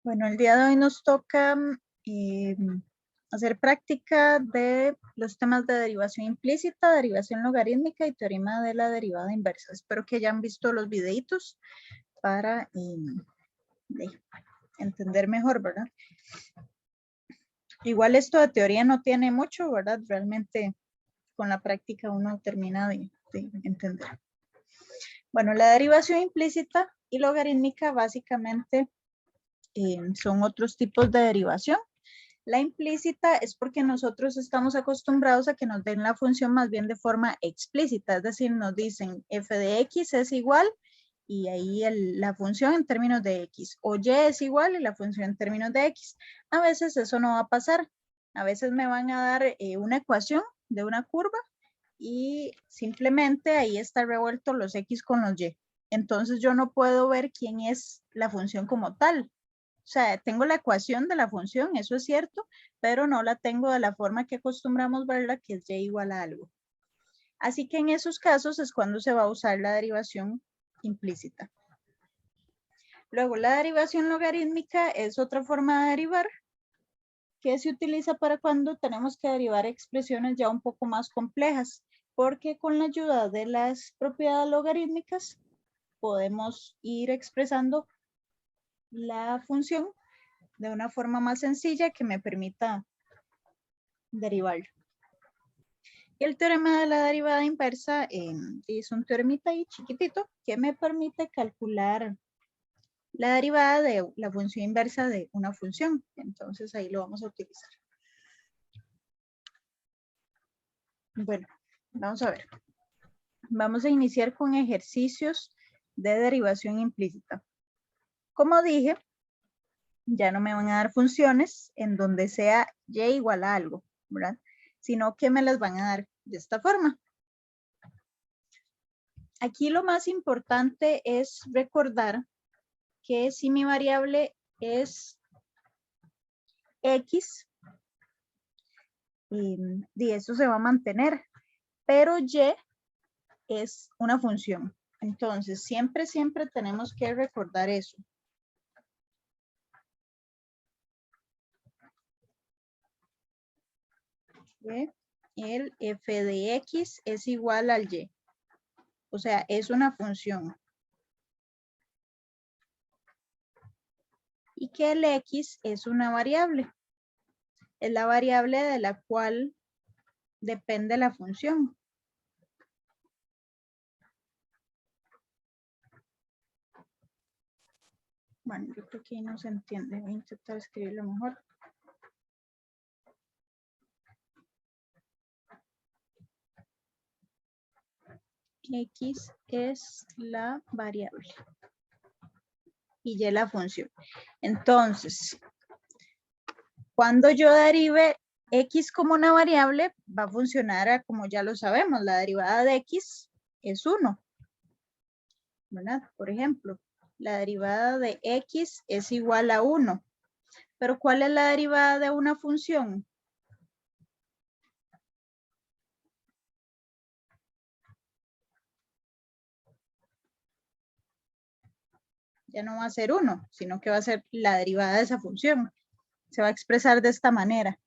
Bueno, el día de hoy nos toca hacer práctica de los temas de derivación implícita, derivación logarítmica y teorema de la derivada inversa. Espero que hayan visto los videitos para entender mejor, ¿verdad? Igual esto de teoría no tiene mucho, ¿verdad? Realmente con la práctica uno termina de entender. Bueno, la derivación implícita y logarítmica básicamente son otros tipos de derivación. La implícita es porque nosotros estamos acostumbrados a que nos den la función más bien de forma explícita, es decir, nos dicen f de x es igual y ahí la función en términos de x, o y es igual y la función en términos de x. A veces eso no va a pasar, a veces me van a dar una ecuación de una curva y simplemente ahí está revuelto los x con los y. Entonces yo no puedo ver quién es la función como tal. O sea, tengo la ecuación de la función, eso es cierto, pero no la tengo de la forma que acostumbramos verla, que es y igual a algo. Así que en esos casos es cuando se va a usar la derivación implícita. Luego, la derivación logarítmica es otra forma de derivar que se utiliza para cuando tenemos que derivar expresiones ya un poco más complejas, porque con la ayuda de las propiedades logarítmicas podemos ir expresando la función de una forma más sencilla que me permita derivar. Y el teorema de la derivada inversa es un teoremita ahí chiquitito que me permite calcular la derivada de la función inversa de una función. Entonces ahí lo vamos a utilizar. Bueno, vamos a ver. Vamos a iniciar con ejercicios de derivación implícita. Como dije, ya no me van a dar funciones en donde sea y igual a algo, ¿verdad? Sino que me las van a dar de esta forma. Aquí lo más importante es recordar que si mi variable es x, y eso se va a mantener, pero y es una función. Entonces, siempre tenemos que recordar eso. ¿Ve? El f de x es igual al y. O sea, es una función. Y que el x es una variable. Es la variable de la cual depende la función. Bueno, yo creo que ahí no se entiende. Voy a intentar escribirlo mejor. X es la variable y y la función. Entonces, cuando yo derive x como una variable, va a funcionar como ya lo sabemos, la derivada de x es 1, ¿verdad? Por ejemplo, la derivada de x es igual a 1. Pero ¿cuál es la derivada de una función? Ya no va a ser 1, sino que va a ser la derivada de esa función. Se va a expresar de esta manera.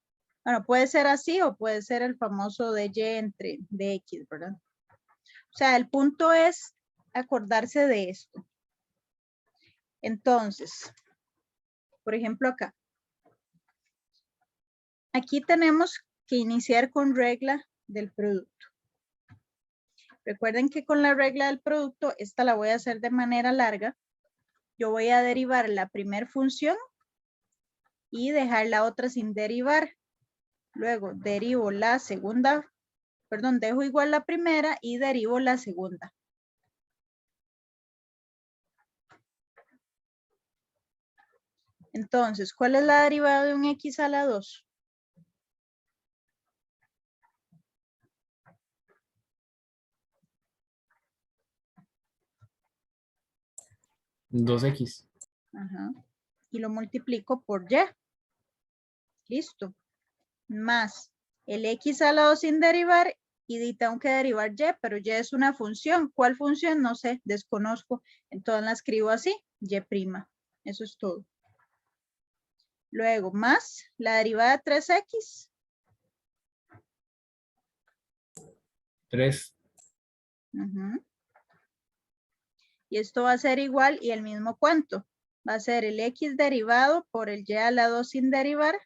Bueno, puede ser así o puede ser el famoso de y entre dx, ¿verdad? O sea, el punto es acordarse de esto. Entonces, por ejemplo acá. Aquí tenemos que iniciar con regla del producto. Recuerden que con la regla del producto, esta la voy a hacer de manera larga. Yo voy a derivar la primera función y dejar la otra sin derivar. Luego derivo la segunda, perdón, dejo igual la primera y derivo la segunda. Entonces, ¿cuál es la derivada de un x a la 2? Dos x. Ajá. Y lo multiplico por y. Listo. Más el x a la 2 sin derivar y tengo que derivar y, pero y es una función. ¿Cuál función? No sé, desconozco. Entonces la escribo así, y'. Eso es todo. Luego, más la derivada de 3x. 3. Ujú. Y esto va a ser igual y el mismo cuento. Va a ser el x derivado por el y a la 2 sin derivar,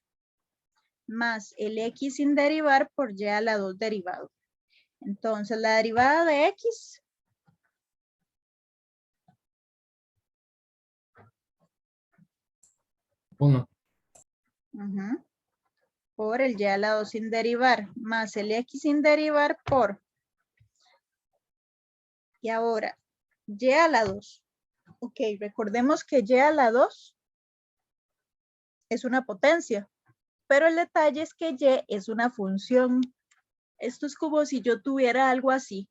más el x sin derivar por y a la 2 derivado. Entonces, la derivada de x 1. Por el y a la 2 sin derivar, más el x sin derivar por, y ahora, y a la 2. Ok, recordemos que y a la 2 es una potencia, pero el detalle es que y es una función. Esto es como si yo tuviera algo así.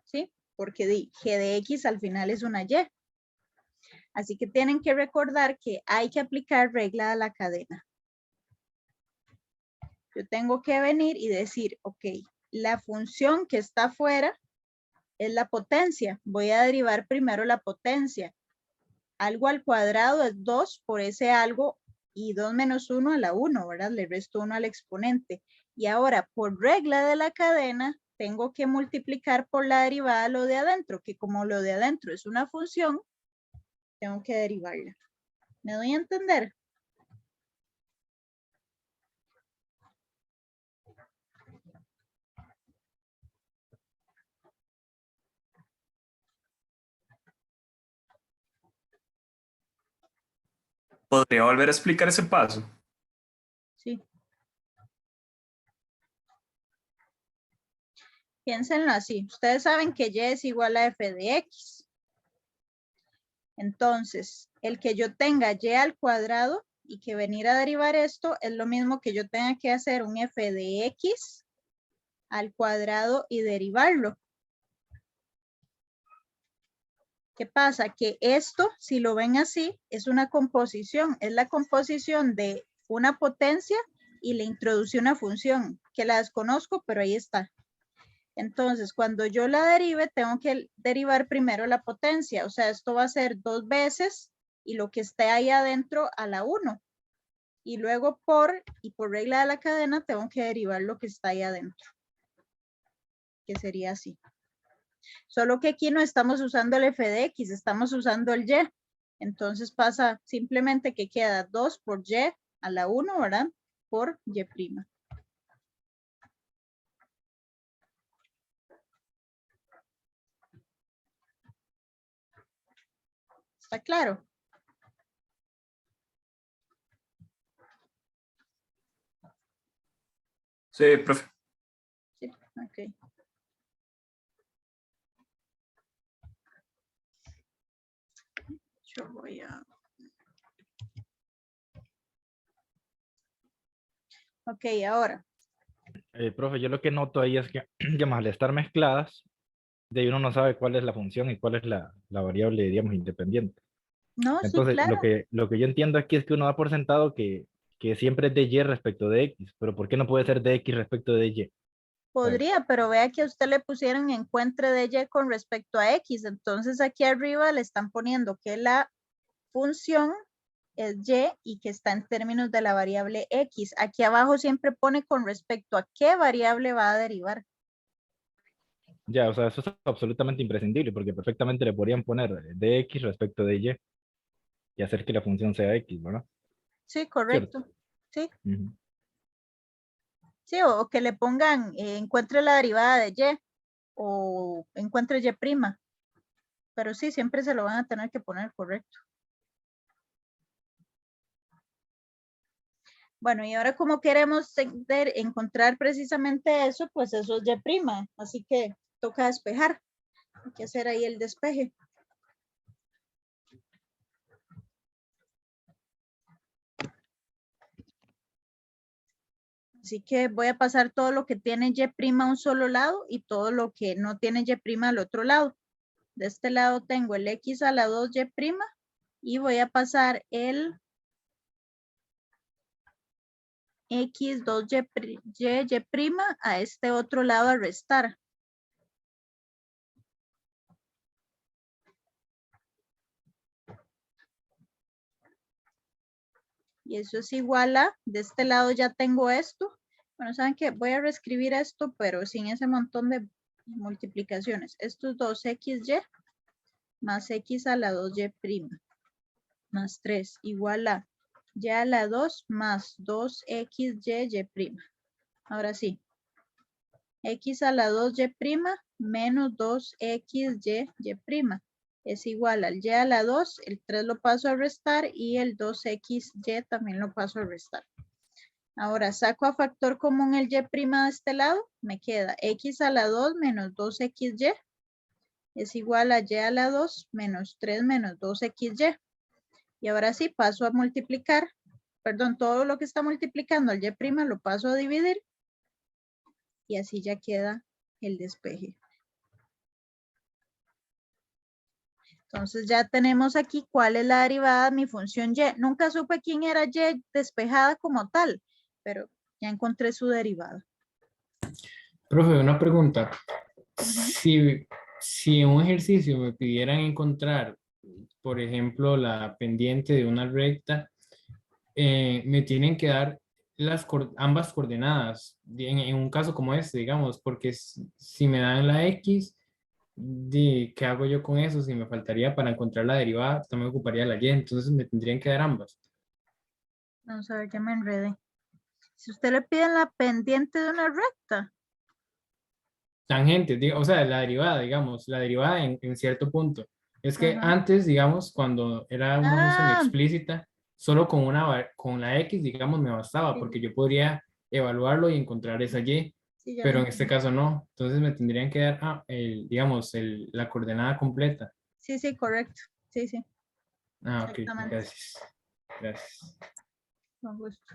¿Sí? Porque g de x al final es una y. Así que tienen que recordar que hay que aplicar regla a la cadena. Yo tengo que venir y decir, ok, la función que está afuera es la potencia. Voy a derivar primero la potencia. Algo al cuadrado es 2 por ese algo y 2 menos 1 a la 1, ¿verdad? Le resto 1 al exponente. Y ahora, por regla de la cadena, tengo que multiplicar por la derivada lo de adentro, que como lo de adentro es una función, tengo que derivarla. ¿Me doy a entender? ¿Podría volver a explicar ese paso? Sí. Piénsenlo así. Ustedes saben que y es igual a f de x. Entonces, el que yo tenga y al cuadrado y que venir a derivar esto es lo mismo que yo tenga que hacer un f de x al cuadrado y derivarlo. ¿Qué pasa? Que esto, si lo ven así, es una composición. Es la composición de una potencia y le introducí una función que la desconozco, pero ahí está. Entonces, cuando yo la derive, tengo que derivar primero la potencia. O sea, esto va a ser 2 veces y lo que esté ahí adentro a la 1. Y luego por regla de la cadena, tengo que derivar lo que está ahí adentro. Que sería así. Solo que aquí no estamos usando el f de x, estamos usando el y. Entonces pasa simplemente que queda 2 por y a la 1, ¿verdad? Por y'. ¿Está claro? Sí, profe. Sí, ok. Yo voy a... Ok, ahora. Profe, yo lo que noto ahí es que, digamos, al estar mezcladas, de ahí uno no sabe cuál es la función y cuál es la variable, digamos, independiente. No, sí, Entonces, claro. lo que yo entiendo aquí es que uno da por sentado que siempre es de y respecto de x, pero ¿por qué no puede ser de x respecto de y? Podría, pero vea que a usted le pusieron encuentre de y con respecto a x. Entonces aquí arriba le están poniendo que la función es y que está en términos de la variable x. Aquí abajo siempre pone con respecto a qué variable va a derivar. Ya, o sea, eso es absolutamente imprescindible, porque perfectamente le podrían poner de x respecto de y hacer que la función sea x, ¿verdad? Sí, ¿Cierto? correcto. Sí, Ujú. sí, o que le pongan encuentre la derivada de y o encuentre y'. Pero sí, siempre se lo van a tener que poner correcto. Bueno, y ahora como queremos encontrar precisamente eso, pues eso es y'. Así que toca despejar. Hay que hacer ahí el despeje. Así que voy a pasar todo lo que tiene y' a un solo lado y todo lo que no tiene y' al otro lado. De este lado tengo el x a la 2y' y voy a pasar el x 2y' a este otro lado a restar. Y eso es igual a, de este lado ya tengo esto. Bueno, ¿saben qué? Voy a reescribir esto, pero sin ese montón de multiplicaciones. Esto es 2xy más x a la 2y prima más 3 igual a y a la 2 más 2xy y prima. Ahora sí. X a la 2y prima menos 2xy y prima es igual al y a la 2, el 3 lo paso a restar y el 2xy también lo paso a restar. Ahora saco a factor común el y prima de este lado, me queda x a la 2 menos 2xy es igual a y a la 2 menos 3 menos 2xy. Y ahora sí paso a multiplicar, perdón, todo lo que está multiplicando al y prima lo paso a dividir y así ya queda el despeje. Entonces ya tenemos aquí cuál es la derivada de mi función y. Nunca supe quién era y despejada como tal, pero ya encontré su derivada. Profe, una pregunta. Si en un ejercicio me pidieran encontrar, por ejemplo, la pendiente de una recta, me tienen que dar ambas coordenadas en un caso como este, digamos, porque si me dan la X, ¿qué hago yo con eso? Si me faltaría para encontrar la derivada, también ocuparía la Y, entonces me tendrían que dar ambas. Vamos a ver, ya me enredé. Si usted le piden la pendiente de una recta. Tangente, o sea, la derivada, digamos, la derivada en cierto punto. Es que Ajá. antes, digamos, cuando era una función Ah, explícita, solo con la X, digamos, me bastaba, porque sí, yo podría evaluarlo y encontrar esa Y, sí, ya le pero en este entendí. caso no. Entonces me tendrían que dar, digamos, la coordenada completa. Sí, sí, correcto. Sí, sí, Ah, ok, exactamente. gracias. Gracias. Con gusto.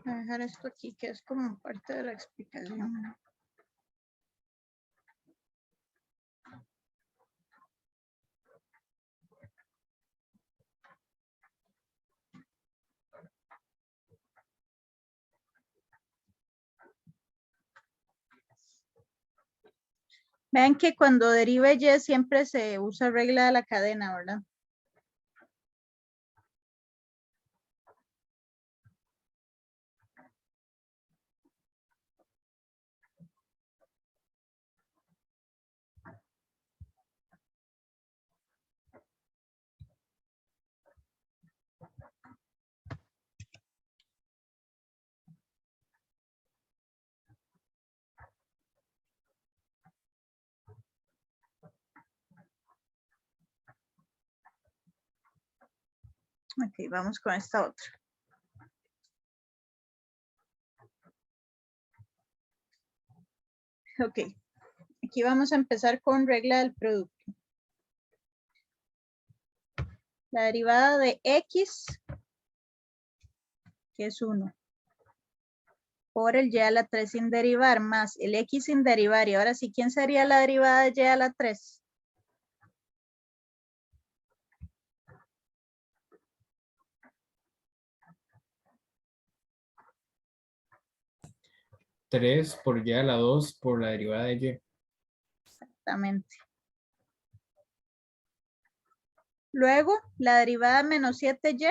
Voy a dejar esto aquí, que es como parte de la explicación. Vean que cuando deriva y siempre se usa regla de la cadena, ¿verdad? Ok, vamos con esta otra. Ok, aquí vamos a empezar con regla del producto. La derivada de x, que es 1, por el y a la 3 sin derivar, más el x sin derivar. Y ahora sí, ¿quién sería la derivada de y a la 3? Tres por Y a la 2 por la derivada de Y. Exactamente. Luego, la derivada de menos 7y.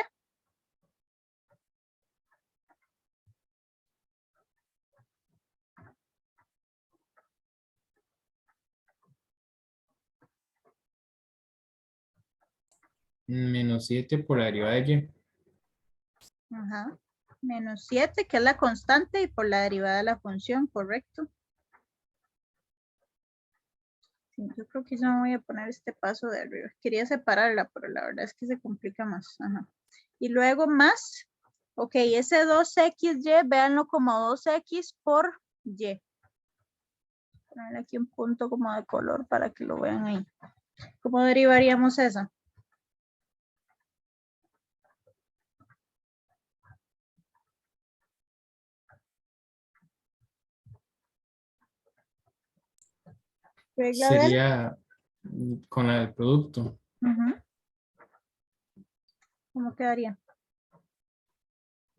Menos 7 por la derivada de Y. Ajá. Menos 7, que es la constante, y por la derivada de la función, correcto. Sí, yo creo que yo voy a poner este paso de arriba. Quería separarla, pero la verdad es que se complica más. Ajá. Y luego más, ok, ese 2xy, véanlo como 2x por y. Ponerle aquí un punto como de color para que lo vean ahí. ¿Cómo derivaríamos eso? Regla del. Sería con la del producto. Ujú. ¿Cómo quedaría?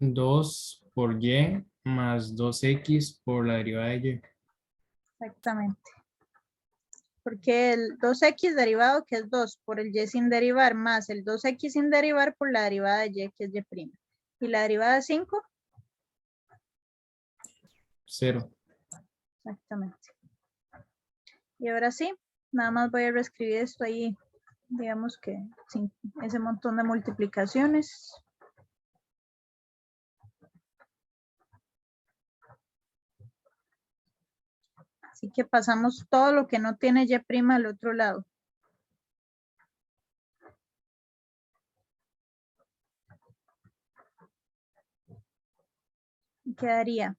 2 por y más 2x por la derivada de y. Exactamente. Porque el 2x derivado, que es 2 por el y sin derivar, más el 2x sin derivar por la derivada de y, que es y'. Y la derivada de 5, 0. exactamente. Y ahora sí, nada más voy a reescribir esto ahí, digamos que sin ese montón de multiplicaciones. Así que pasamos todo lo que no tiene y' al otro lado. Y quedaría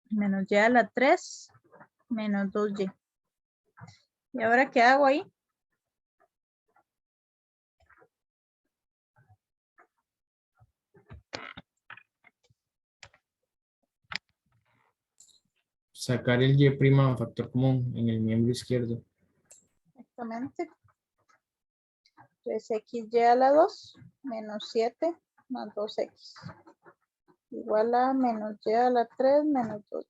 menos y a la 3 menos 2y. ¿Y ahora qué hago ahí? Sacar el y' a factor común en el miembro izquierdo. Exactamente. 3xy a la 2 menos 7 más 2x. Igual a menos y a la 3 menos 2.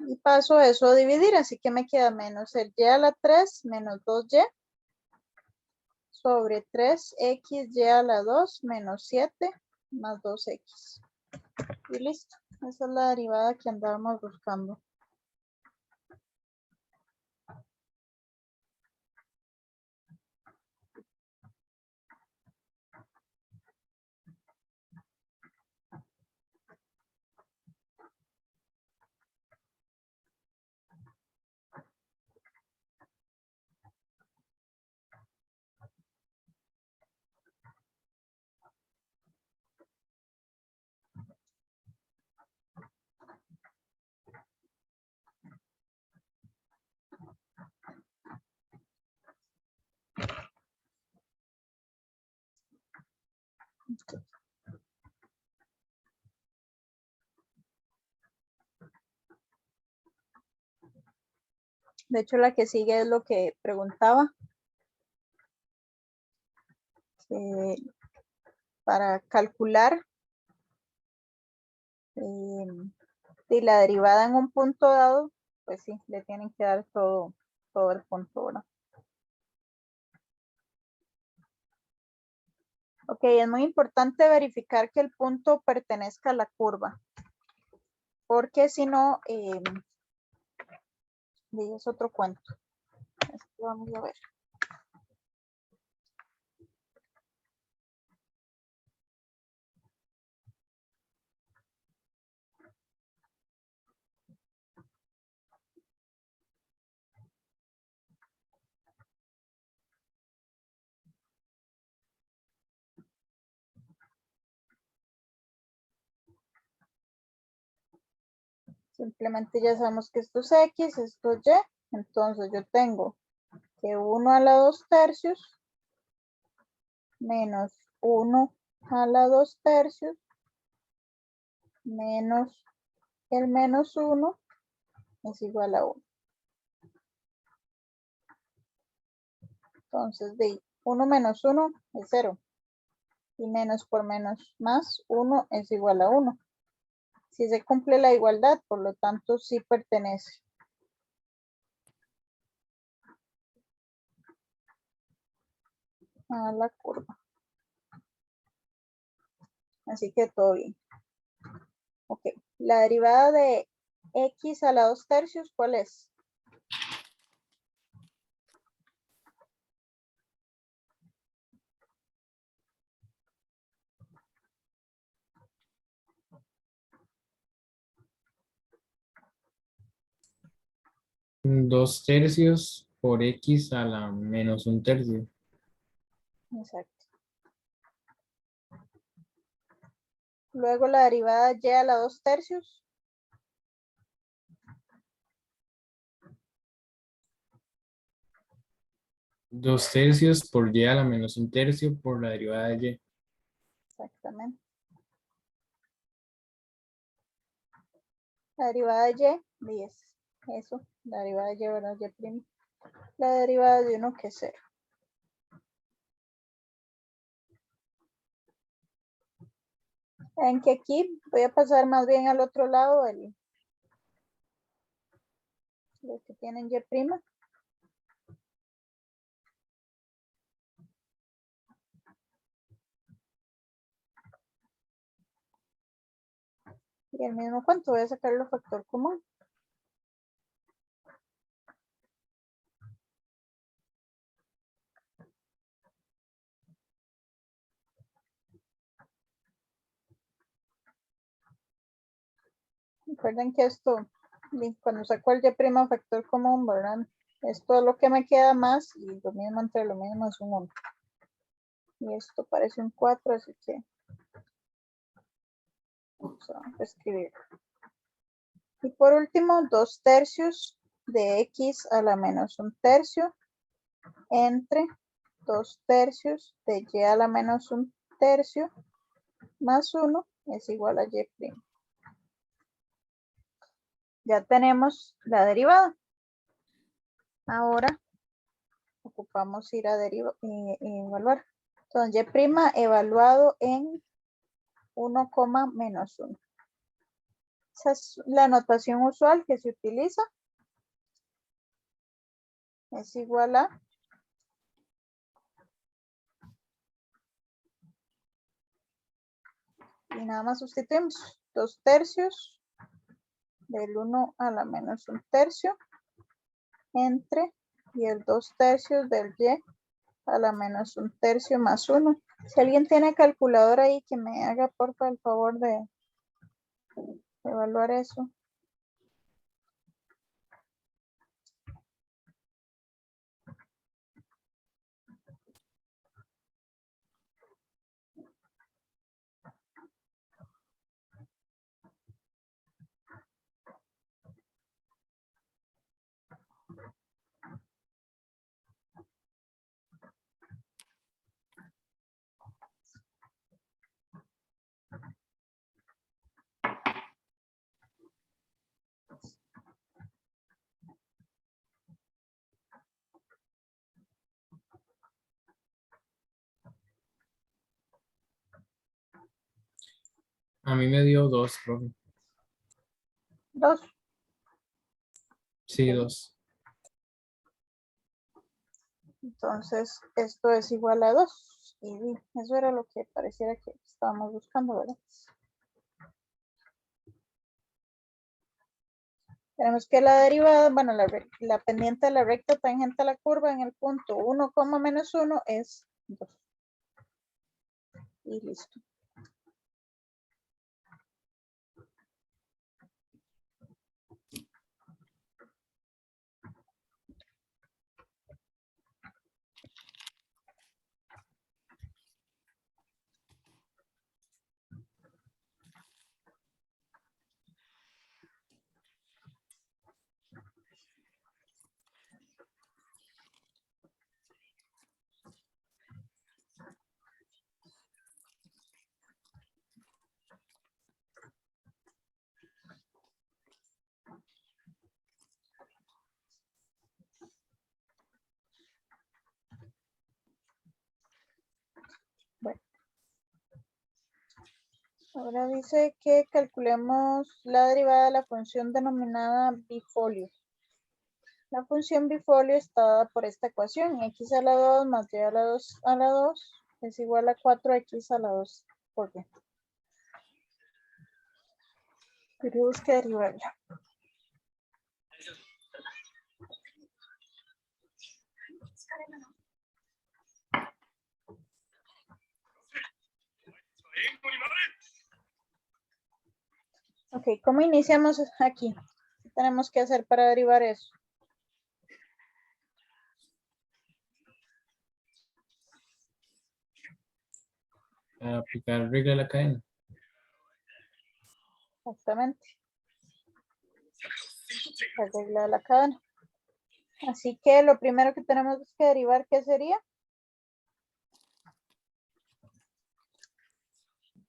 Y paso eso a dividir, así que me queda menos el y a la 3 menos 2y sobre 3xy a la 2 menos 7 más 2x. Y listo. Esa es la derivada que andábamos buscando. De hecho, la que sigue es lo que preguntaba. Para calcular si la derivada en un punto dado, pues sí, le tienen que dar todo el punto, ¿verdad? Ok, es muy importante verificar que el punto pertenezca a la curva, porque si no, es otro cuento. Vamos a ver. Simplemente ya sabemos que esto es X, esto es Y, entonces yo tengo que 1 a la 2 tercios menos 1 a la 2 tercios menos el menos 1 es igual a 1. Entonces, de 1 menos 1 es 0. Y menos por menos más 1 es igual a 1. Si se cumple la igualdad, por lo tanto, sí pertenece a la curva. Así que todo bien. Ok, la derivada de x a la 2 tercios, ¿cuál es? Dos tercios por x a la menos un tercio. Exacto. Luego la derivada de y a la 2 tercios. Dos tercios por y a la menos un tercio por la derivada de y. Exactamente. La derivada de y, 10. Eso, la derivada de y, ¿verdad? Y prima. La derivada de 1 que es 0. Ven que aquí voy a pasar más bien al otro lado los que tienen y prima. Y el mismo cuento, voy a sacar el factor común. Recuerden que esto, cuando saco el y' factor común, ¿verdad? Esto es lo que me queda más y lo mismo entre lo mismo es un 1. Y esto parece un 4, así que vamos a escribir. Y por último, 2/3 de x a la menos 1/3 entre 2/3 de y a la menos 1/3 más 1 es igual a y'. Ya tenemos la derivada. Ahora ocupamos ir a evaluar. Entonces, y' evaluado en 1, menos 1. Esa es la notación usual que se utiliza. Es igual a y nada más sustituimos 2/3 del 1 a la menos 1/3 entre y el 2/3 del y a la menos 1/3 más 1. Si alguien tiene calculadora ahí, que me haga porfa el favor de evaluar eso. A mí me dio 2, profe. 2. Sí, Ok. 2. Entonces, esto es igual a 2. Y eso era lo que pareciera que estábamos buscando, ¿verdad? Tenemos que la derivada, bueno, la pendiente de la recta tangente a la curva en el punto 1, menos 1 es 2. Y listo. Bueno. Ahora dice que calculemos la derivada de la función denominada bifolio. La función bifolio está dada por esta ecuación, x a la 2 más y a la 2 a la 2 es igual a 4x a la 2 por y. Tenemos que derivarla. Ok, ¿cómo iniciamos aquí? ¿Qué tenemos que hacer para derivar eso? Aplicar regla de la cadena. Exactamente. La regla de la cadena. Así que lo primero que tenemos que derivar, ¿qué sería?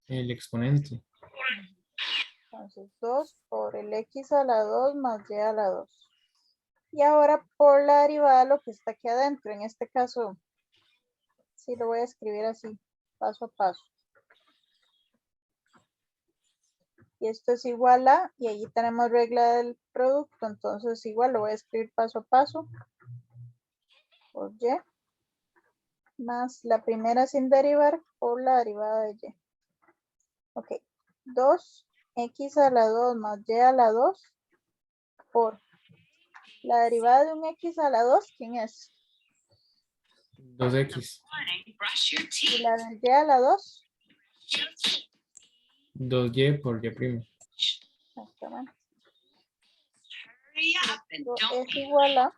El exponente. Entonces 2 por el x a la 2 más y a la 2. Y ahora por la derivada lo que está aquí adentro, en este caso, sí lo voy a escribir así, paso a paso. Y esto es igual a, y allí tenemos regla del producto, entonces igual lo voy a escribir paso a paso. Por y, más la primera sin derivar por la derivada de y. Ok, 2x a la 2 más y a la 2 por la derivada de un x a la 2, ¿quién es? 2x. Y la del y a la 2, 2y por y prima. exactamente. Esto es igual a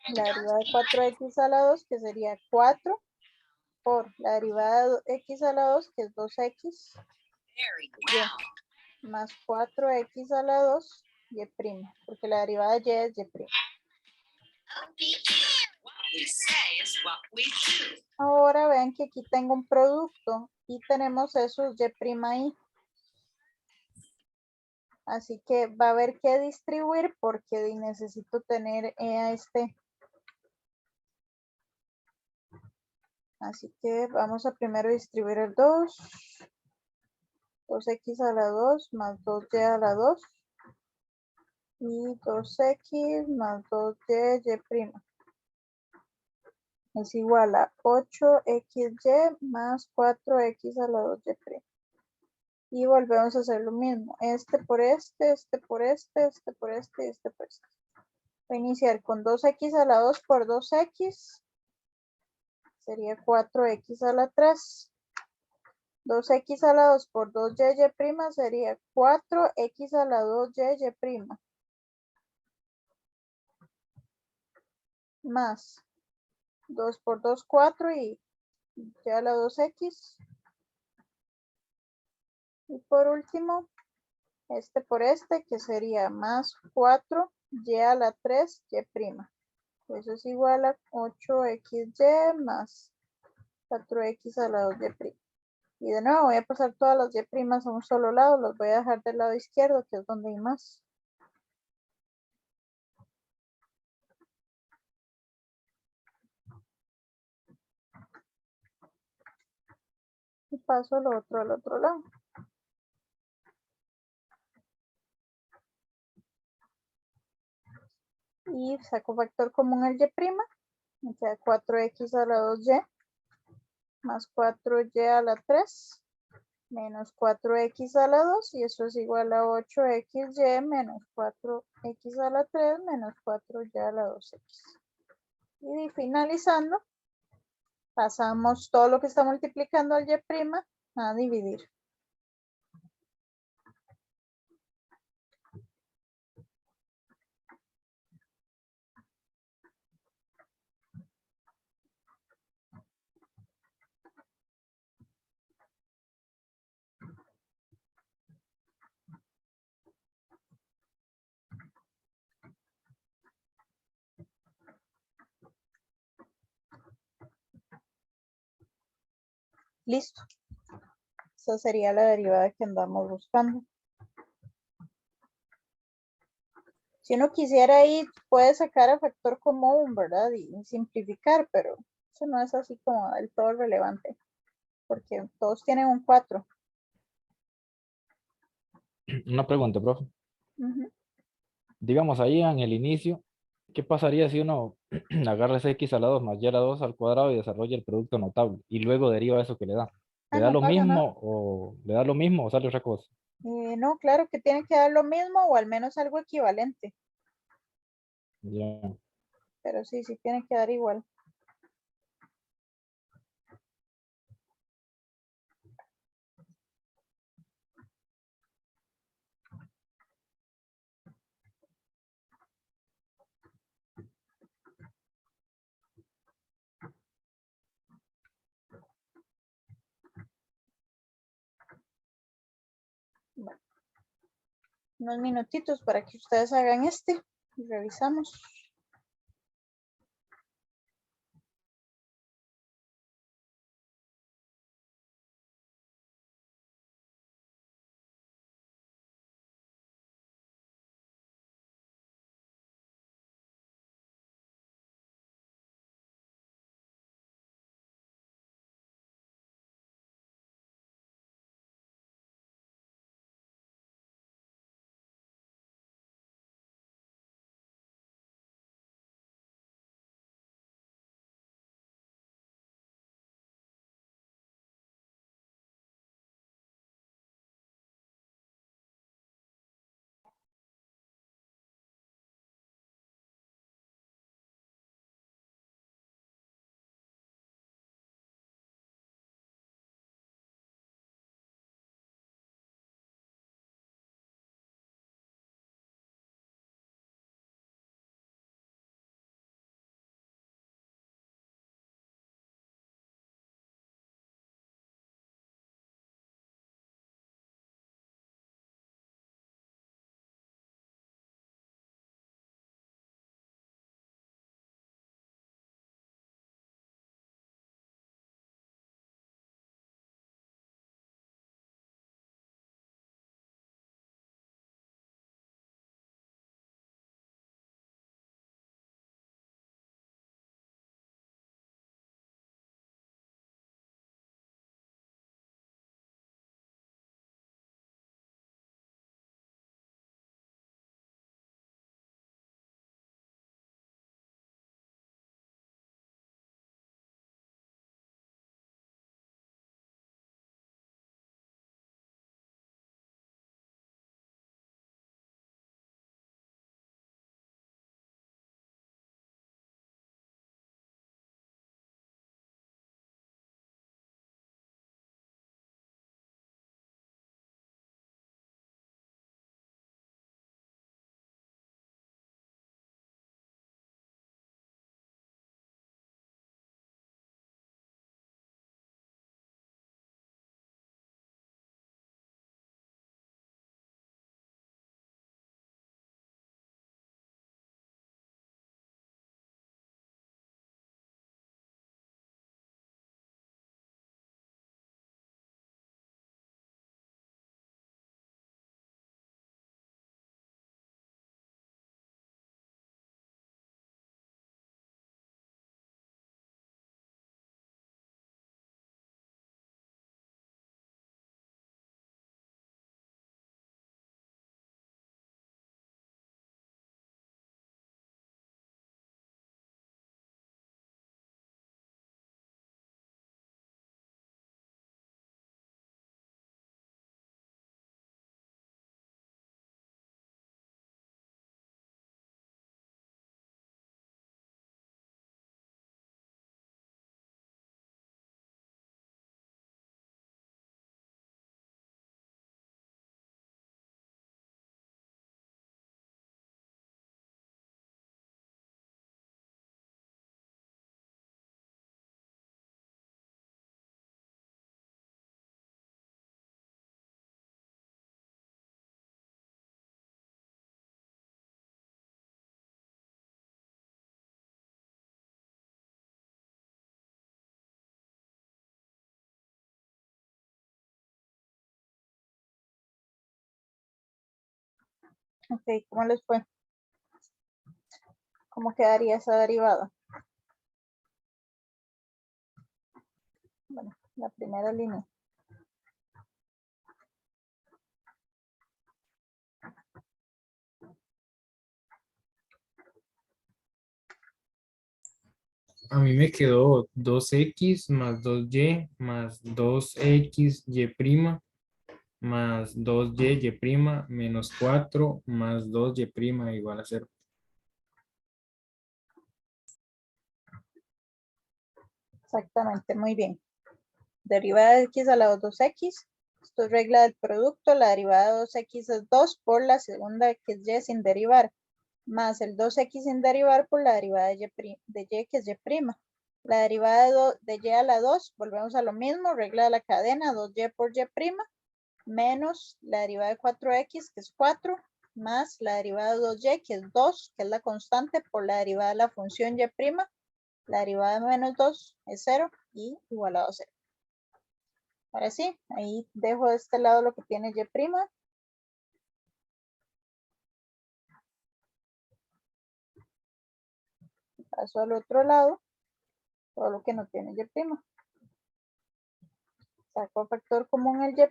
la derivada de 4x a la 2, que sería 4 por la derivada de x a la 2, que es 2x, y, más 4x a la 2, y prima, porque la derivada de y es y prima. Ahora vean que aquí tengo un producto y tenemos esos y prima ahí. Así que va a haber que distribuir porque necesito tener a este. Así que vamos a primero distribuir el 2. 2x a la 2 más 2y a la 2. Y 2x más 2y, y prima. Es igual a 8xy más 4x a la 2y prima. Y volvemos a hacer lo mismo. Este por este, este por este, este por este y este por este. Voy a iniciar con 2x a la 2 por 2x. Sería 4x a la 3. 2x a la 2 por 2y prima sería 4x a la 2y prima. Más 2 por 2, 4 y y a la 2x. Y por último, este por este, que sería más 4y a la 3 y prima. Eso es igual a 8xy más 4x a la 2y prima. Y de nuevo voy a pasar todas las y primas a un solo lado. Los voy a dejar del lado izquierdo, que es donde hay más. Y paso lo otro al otro lado. Y saco factor común el y prima. Me queda 4x a la 2y más 4y a la 3 menos 4x a la 2 y eso es igual a 8xy menos 4x a la 3 menos 4y a la 2x. Y finalizando, pasamos todo lo que está multiplicando al y prima a dividir. Listo. Esa sería la derivada que andamos buscando. Si uno quisiera ahí, puede sacar a factor común, ¿verdad? Y simplificar, pero eso no es así como del todo relevante, porque todos tienen un 4. Una pregunta, profe. Ujú. Digamos ahí en el inicio, ¿qué pasaría si uno agarra ese x a la 2 más y a la 2 al cuadrado y desarrolla el producto notable y luego deriva eso que le da? ¿Le da No lo pasa nada. mismo o le da lo mismo o sale otra cosa? No, claro que tiene que dar lo mismo o al menos algo equivalente, Ya. pero sí, sí tiene que dar igual. Bueno, unos minutitos para que ustedes hagan este y revisamos. Ok, ¿cómo les fue? ¿Cómo quedaría esa derivada? Bueno, la primera línea. A mí me quedó 2x más 2y más 2xy' más 2y' menos 4 más 2y' igual a 0. Exactamente, muy bien. Derivada de x a la 2x. Esto es regla del producto. La derivada de 2x es 2 por la segunda que es y sin derivar. Más el 2x sin derivar por la derivada de y que es y'. La derivada de y a la 2, volvemos a lo mismo, regla de la cadena, 2y por y', menos la derivada de 4x, que es 4, más la derivada de 2y, que es 2, que es la constante, por la derivada de la función y'. La derivada de menos 2 es 0 y igualado a 0. Ahora sí, ahí dejo de este lado lo que tiene y'. Paso al otro lado, todo lo que no tiene y'. Saco factor común el y'.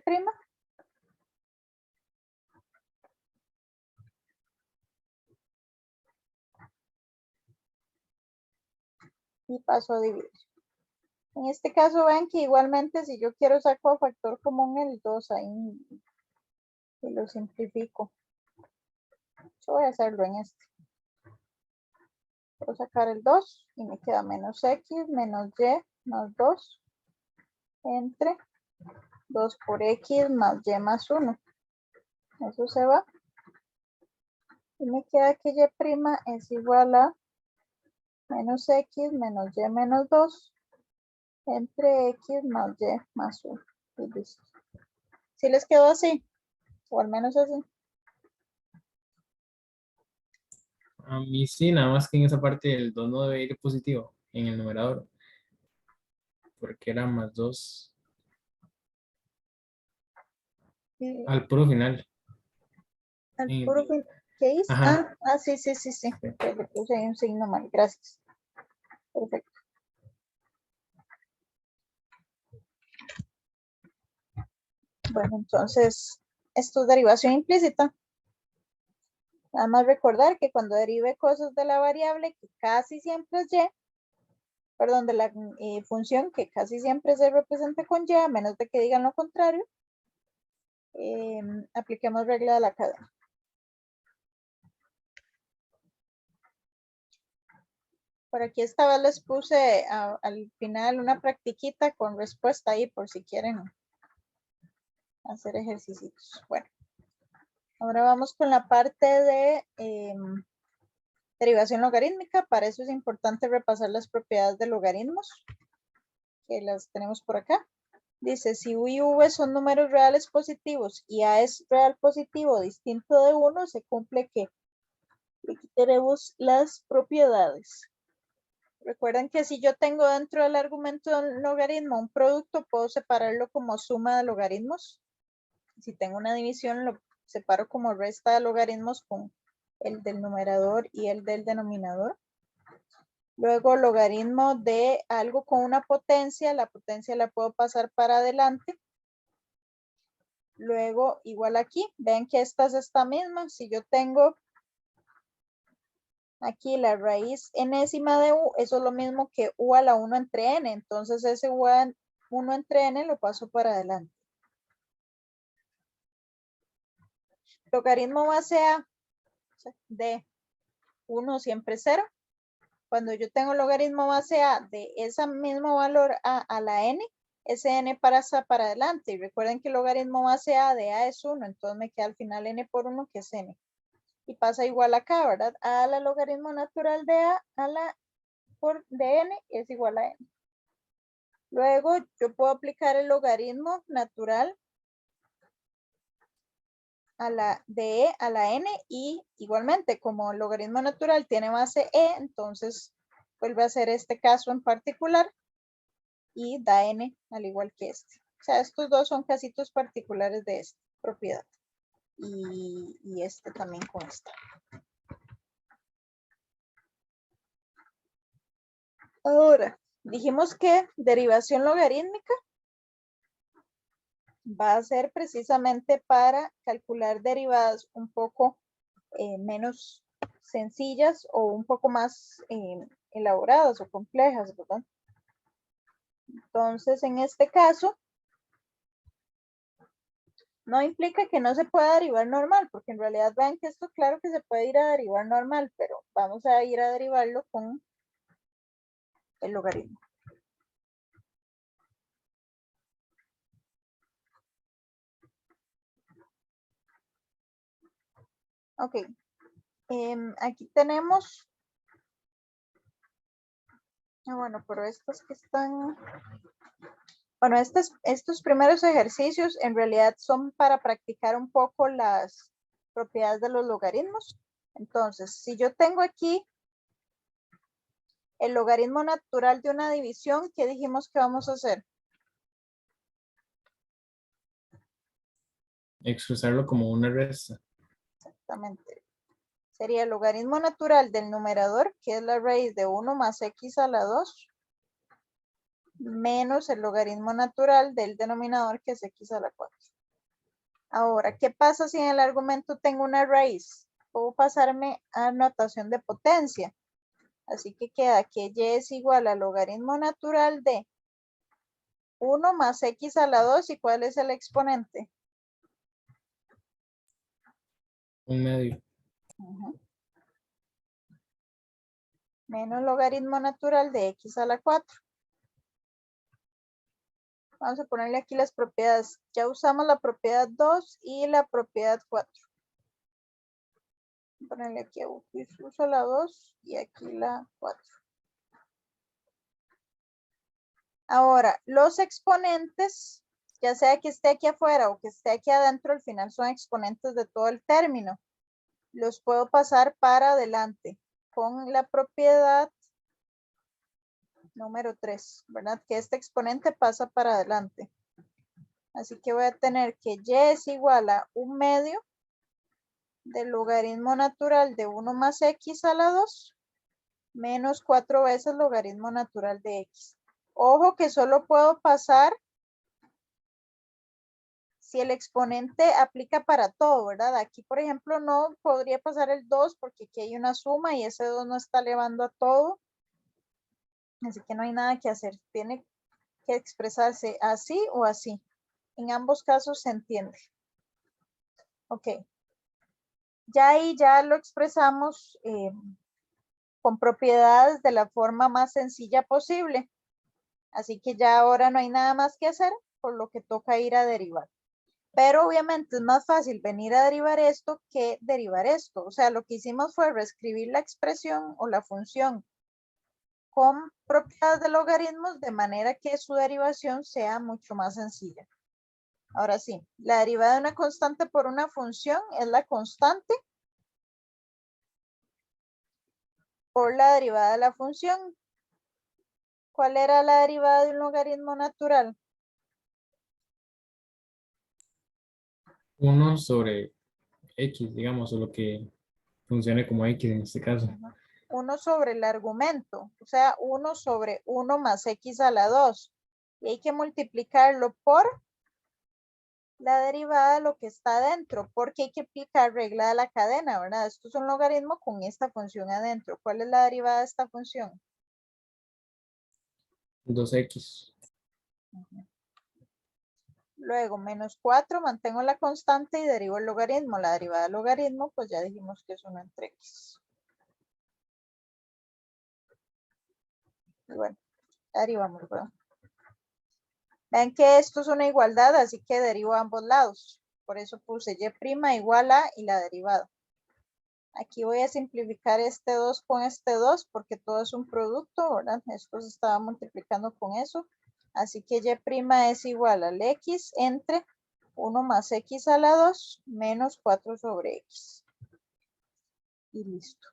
Y paso a dividir. En este caso ven que igualmente si yo quiero saco factor común el 2 ahí y lo simplifico. Yo voy a hacerlo en este. Puedo sacar el 2 y me queda menos x menos y más 2 entre 2 por x más y más 1. Eso se va. Y me queda que y' es igual a menos x menos y menos 2 entre x más y más 1. Y listo. ¿Sí les quedó así? O al menos así. A mí sí, nada más que en esa parte el 2 no debe ir positivo en el numerador. Porque era más 2 al puro final. Al En- puro fin. ¿Qué hice? Ajá. Sí. Pues le puse ahí un signo mal. Gracias. Perfecto. Bueno, entonces, esto es derivación implícita. Nada más recordar que cuando derive cosas de la variable, que casi siempre es y, perdón, de la función, que casi siempre se representa con y, a menos de que digan lo contrario, apliquemos regla de la cadena. Por aquí esta vez les puse al final una practiquita con respuesta ahí por si quieren hacer ejercicios. Bueno, ahora vamos con la parte de derivación logarítmica. Para eso es importante repasar las propiedades de logaritmos, que las tenemos por acá. Dice, si u y v son números reales positivos y a es real positivo distinto de 1, se cumple que aquí tenemos las propiedades. Recuerden que si yo tengo dentro del argumento de un logaritmo un producto, puedo separarlo como suma de logaritmos. Si tengo una división, lo separo como resta de logaritmos con el del numerador y el del denominador. Luego, logaritmo de algo con una potencia, la potencia la puedo pasar para adelante. Luego, igual aquí, ven que esta es esta misma. Si yo tengo aquí la raíz enésima de u, eso es lo mismo que u a la 1 entre n. Entonces, ese u a 1 entre n lo paso para adelante. Logaritmo base a de 1 siempre 0. Cuando yo tengo logaritmo base a de ese mismo valor a la n, ese n pasa para adelante. Y recuerden que el logaritmo base a de a es 1, entonces me queda al final n por 1, que es n. Y pasa igual acá, ¿verdad? A la logaritmo natural de a la por de n es igual a n. Luego yo puedo aplicar el logaritmo natural a la de e a la n, y igualmente como el logaritmo natural tiene base e, entonces vuelve a ser este caso en particular y da n al igual que este. O sea, estos dos son casitos particulares de esta propiedad. y este también con esta. Ahora, dijimos que derivación logarítmica va a ser precisamente para calcular derivadas un poco menos sencillas o un poco más elaboradas o complejas, ¿verdad? Entonces, en este caso, no implica que no se pueda derivar normal, porque en realidad vean que esto claro que se puede ir a derivar normal, pero vamos a ir a derivarlo con el logaritmo. Ok, aquí tenemos, bueno, pero estos que están, bueno, estos primeros ejercicios en realidad son para practicar un poco las propiedades de los logaritmos. Entonces, si yo tengo aquí el logaritmo natural de una división, ¿qué dijimos que vamos a hacer? Expresarlo como una resta. Exactamente. Sería el logaritmo natural del numerador, que es la raíz de 1 más x a la 2, menos el logaritmo natural del denominador, que es x a la 4. Ahora, ¿qué pasa si en el argumento tengo una raíz? Puedo pasarme a notación de potencia. Así que queda que y es igual al logaritmo natural de 1 más x a la 2. ¿Y cuál es el exponente? Un medio. Menos logaritmo natural de x a la 4. Vamos a ponerle aquí las propiedades. Ya usamos la propiedad 2 y la propiedad 4. Voy a ponerle aquí, uso la 2 y aquí la 4. Ahora, los exponentes, ya sea que esté aquí afuera o que esté aquí adentro, al final son exponentes de todo el término. Los puedo pasar para adelante con la propiedad número 3, ¿verdad? Que este exponente pasa para adelante. Así que voy a tener que y es igual a 1 medio del logaritmo natural de 1 más x a la 2 menos 4 veces logaritmo natural de x. Ojo que solo puedo pasar si el exponente aplica para todo, ¿verdad? Aquí, por ejemplo, no podría pasar el 2 porque aquí hay una suma y ese 2 no está elevando a todo. Así que no hay nada que hacer. Tiene que expresarse así o así. En ambos casos se entiende. Ok. Ya ahí ya lo expresamos con propiedades de la forma más sencilla posible. Así que ya ahora no hay nada más que hacer, por lo que toca ir a derivar. Pero obviamente es más fácil venir a derivar esto que derivar esto. O sea, lo que hicimos fue reescribir la expresión o la función con propiedades de logaritmos de manera que su derivación sea mucho más sencilla. Ahora sí, la derivada de una constante por una función es la constante por la derivada de la función. ¿Cuál era la derivada de un logaritmo natural? 1 sobre x, digamos, o lo que funcione como x en este caso. 1 sobre el argumento, o sea, 1 sobre 1 más x a la 2. Y hay que multiplicarlo por la derivada de lo que está adentro, porque hay que aplicar regla de la cadena, ¿verdad? Esto es un logaritmo con esta función adentro. ¿Cuál es la derivada de esta función? 2x. Luego, menos 4, mantengo la constante y derivo el logaritmo. La derivada del logaritmo, pues ya dijimos que es 1 entre x. Y bueno, derivamos, ¿verdad? Vean que esto es una igualdad, así que derivo a ambos lados. Por eso puse y' igual a y la derivada. Aquí voy a simplificar este 2 con este 2 porque todo es un producto, ¿verdad? Esto se estaba multiplicando con eso. Así que y' es igual al x entre 1 más x a la 2 menos 4 sobre x. Y listo.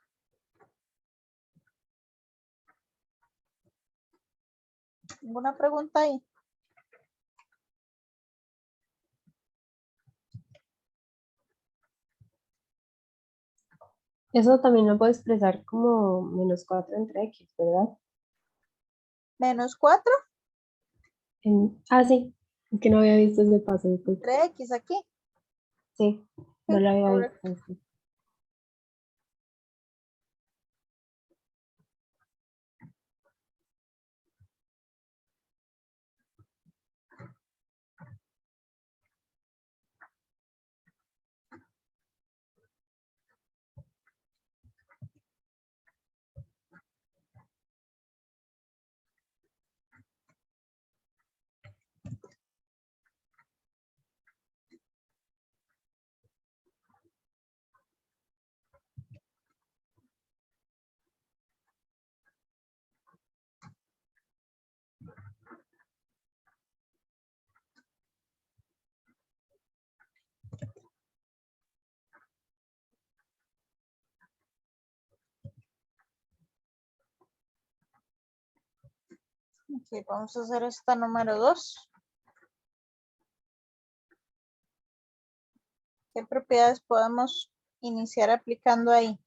¿Ninguna pregunta ahí? Eso también lo puedo expresar como -4 entre x, ¿verdad? Menos 4 Sí, es que no había visto ese paso, disculpe. entre x aquí. Sí, no Sí, lo había correcto. visto así. Ok, vamos a hacer esta número 2. ¿Qué propiedades podemos iniciar aplicando ahí?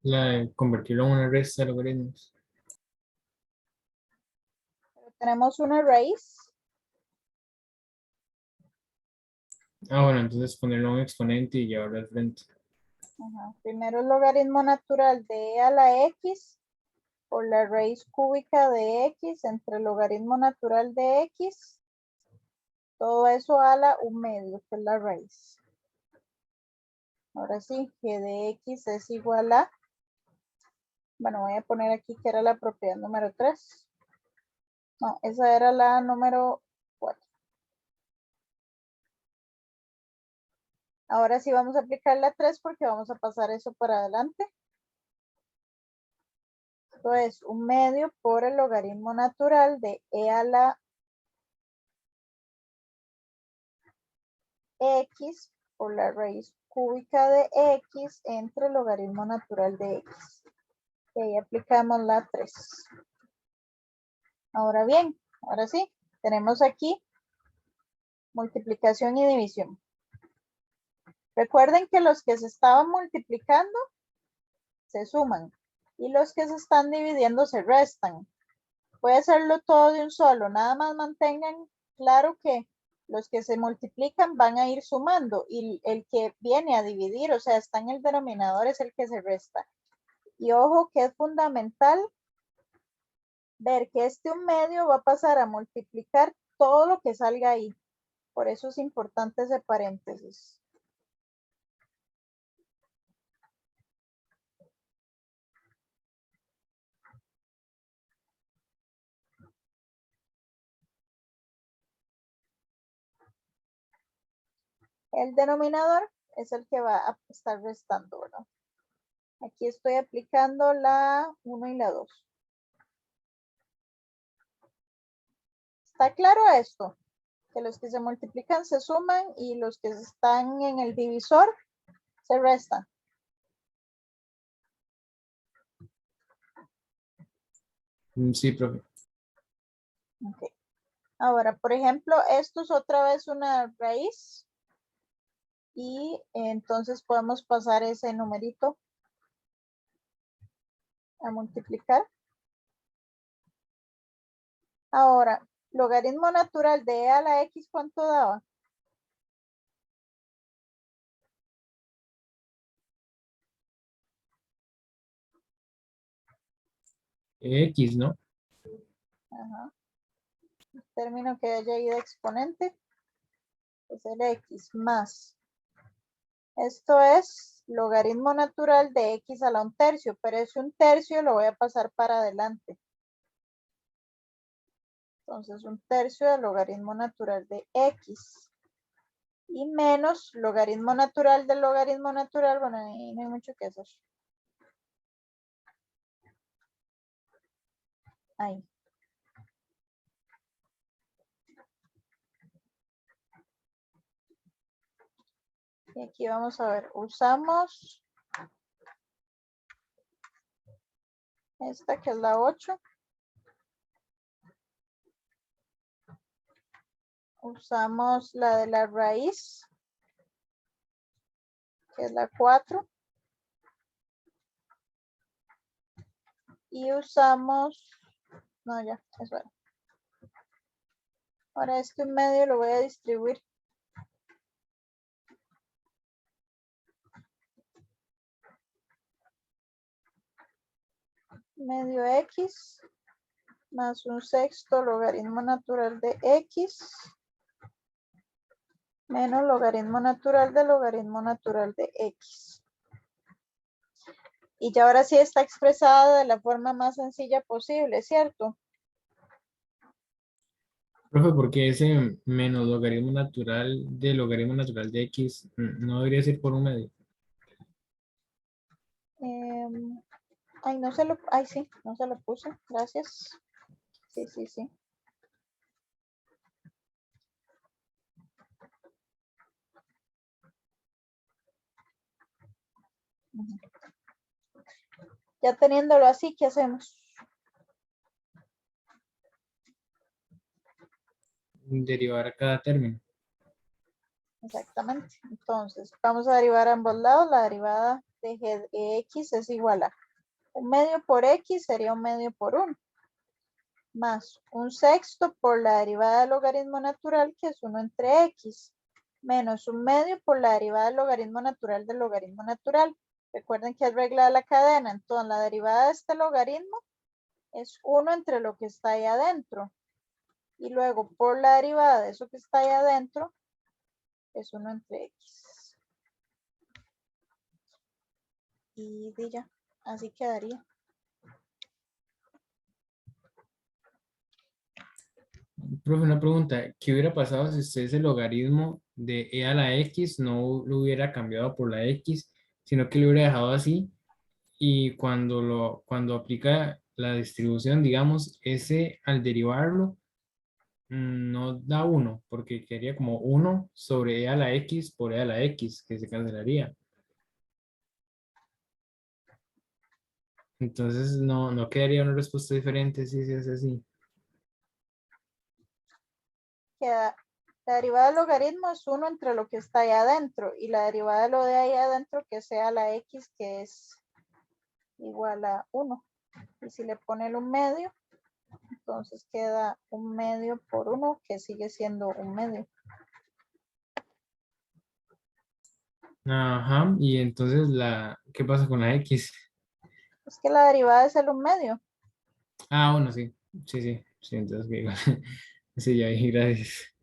La de convertirlo en una resta de logaritmos. Tenemos una raíz. Ah, bueno, entonces ponerlo en un exponente y llevarlo al frente. Ajá. Primero el logaritmo natural de e a la x por la raíz cúbica de x entre el logaritmo natural de x. Todo eso a la 1/2, que es la raíz. Ahora sí, g de x es igual a, bueno, voy a poner aquí que era la propiedad número 3. No, esa era la número 4. Ahora sí vamos a aplicar la 3 porque vamos a pasar eso para adelante. Esto es 1/2 por el logaritmo natural de e a la x por la raíz cúbica de x entre el logaritmo natural de x. Y ahí aplicamos la 3. Ahora bien, ahora sí, tenemos aquí multiplicación y división. Recuerden que los que se estaban multiplicando se suman y los que se están dividiendo se restan. Puede hacerlo todo de un solo, nada más mantengan claro que los que se multiplican van a ir sumando y el que viene a dividir, o sea, está en el denominador, es el que se resta. Y ojo que es fundamental ver que este 1/2 va a pasar a multiplicar todo lo que salga ahí. Por eso es importante ese paréntesis. El denominador es el que va a estar restando, ¿verdad? Aquí estoy aplicando la 1 y la 2. ¿Está claro esto? Que los que se multiplican se suman y los que están en el divisor se restan. Sí, profe. Okay. Ahora, por ejemplo, esto es otra vez una raíz. Y entonces podemos pasar ese numerito a multiplicar. Ahora, logaritmo natural de e a la x, ¿cuánto daba? X, ¿no? Ajá. El término que haya ido exponente es el x más. Esto es logaritmo natural de x a la 1/3, pero ese 1/3 lo voy a pasar para adelante. Entonces 1/3 del logaritmo natural de x. Y menos logaritmo natural del logaritmo natural, bueno, ahí no hay mucho que hacer. Ahí. Y aquí vamos a ver, usamos esta que es la 8. Usamos la de la raíz, que es la 4. Y usamos, no ya, eso era. Ahora este medio lo voy a distribuir. Medio x más un sexto logaritmo natural de x menos logaritmo natural de x. Y ya ahora sí está expresada de la forma más sencilla posible, ¿cierto? Profe, porque ese menos logaritmo natural de x no debería ser por un medio. Ay, no se lo, ay, sí, no se lo puse, gracias. Sí, sí, sí. Ujú. Ya teniéndolo así, ¿qué hacemos? Derivar cada término. Exactamente. Entonces, vamos a derivar a ambos lados. La derivada de g de x es igual a un medio por x sería un medio por 1. Más un sexto por la derivada del logaritmo natural, que es 1 entre x. Menos un medio por la derivada del logaritmo natural del logaritmo natural. Recuerden que es regla de la cadena. Entonces, la derivada de este logaritmo es 1 entre lo que está ahí adentro. Y luego, por la derivada de eso que está ahí adentro, es 1 entre x. Y ya, así quedaría. Profe, una pregunta, ¿qué hubiera pasado si usted ese logaritmo de e a la x no lo hubiera cambiado por la x, sino que lo hubiera dejado así y cuando aplica la distribución, digamos, ese al derivarlo no da 1, porque quedaría como 1 sobre e a la x por e a la x, que se cancelaría. Entonces no quedaría una respuesta diferente si se hace así. Queda, la derivada del logaritmo es 1 entre lo que está ahí adentro y la derivada de lo de ahí adentro que sea la x que es igual a 1. Y si le pone un medio, entonces queda un medio por 1 que sigue siendo un medio. Ajá, y entonces ¿qué pasa con la x? Es que la derivada es el un medio. Ah, bueno, sí, sí, entonces que igual. Sí, ya vi, gracias.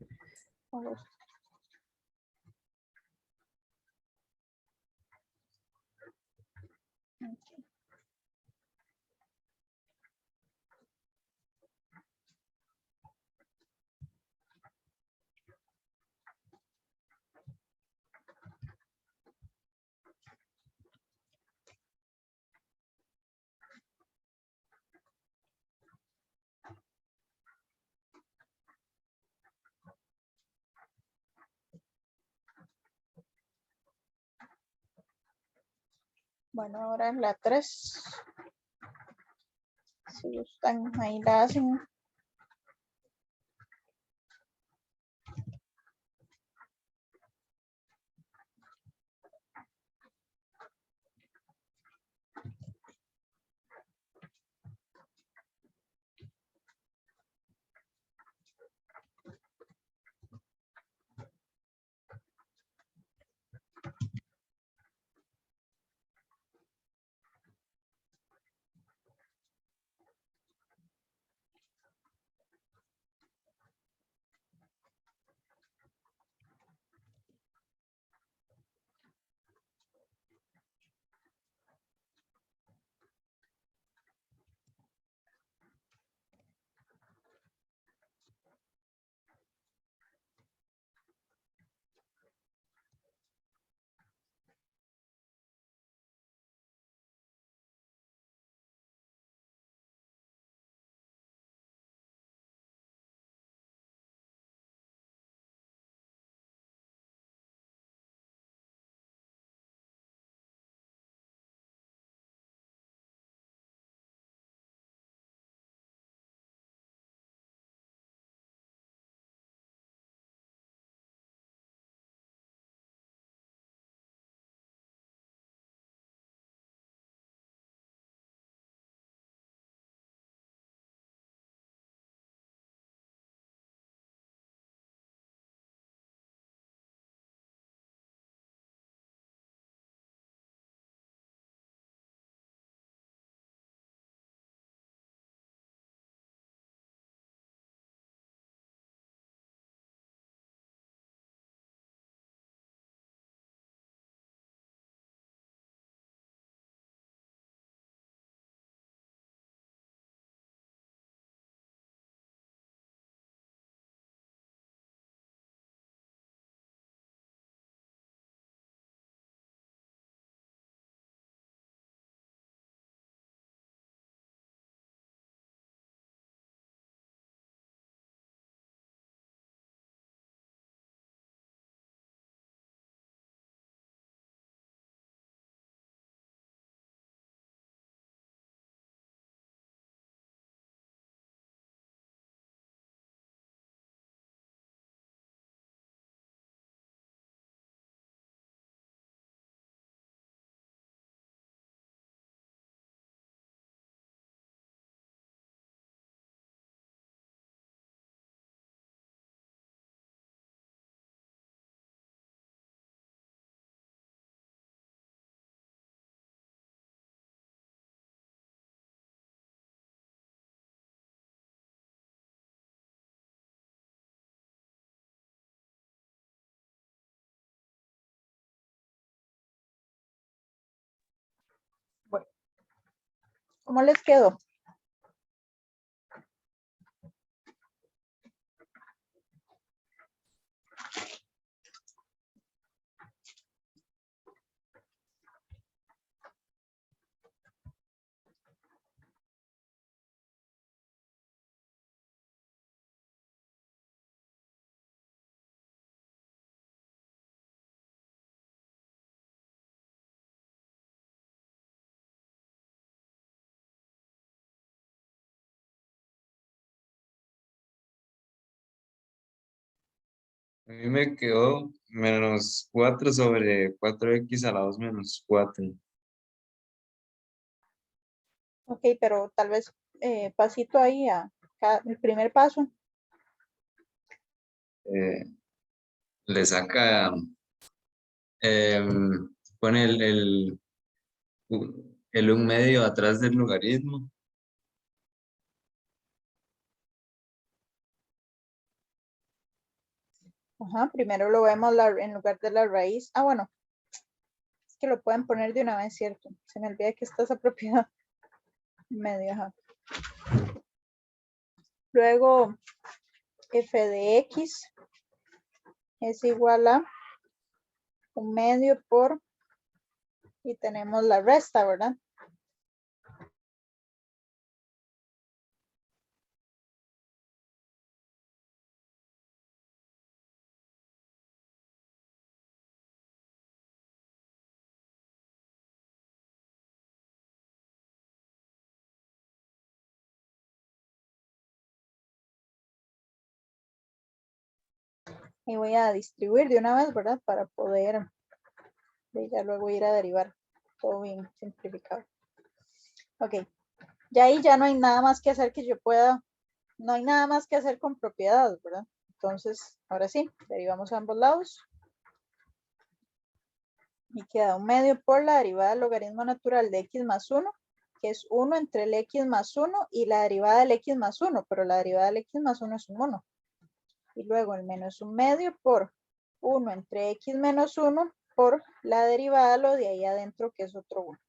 Bueno, ahora en la 3. Si gustan, ahí la hacen. ¿Cómo les quedó? A mí me quedó menos 4 sobre 4x a la 2 menos 4. Ok, pero tal vez pasito ahí a el primer paso. Le saca, pone el 1 medio atrás del logaritmo. Ajá, primero lo vemos en lugar de la raíz. Ah, bueno, es que lo pueden poner de una vez, ¿cierto? Se me olvida que está esa propiedad medio, ajá. Luego, f de x es igual a 1 medio por, y tenemos la resta, ¿verdad? Y voy a distribuir de una vez, ¿verdad? Para poder ya luego ir a derivar. Todo bien simplificado. Ok. Ya ahí ya no hay nada más que hacer que yo pueda, no hay nada más que hacer con propiedades, ¿verdad? Entonces, ahora sí, derivamos a ambos lados. Y queda 1 medio por la derivada del logaritmo natural de x más 1, que es 1 entre el x más 1 y la derivada del x más 1, pero la derivada del x más 1 es un 1. Y luego el menos 1 medio por 1 entre x menos 1 por la derivada, lo de ahí adentro, que es otro 1.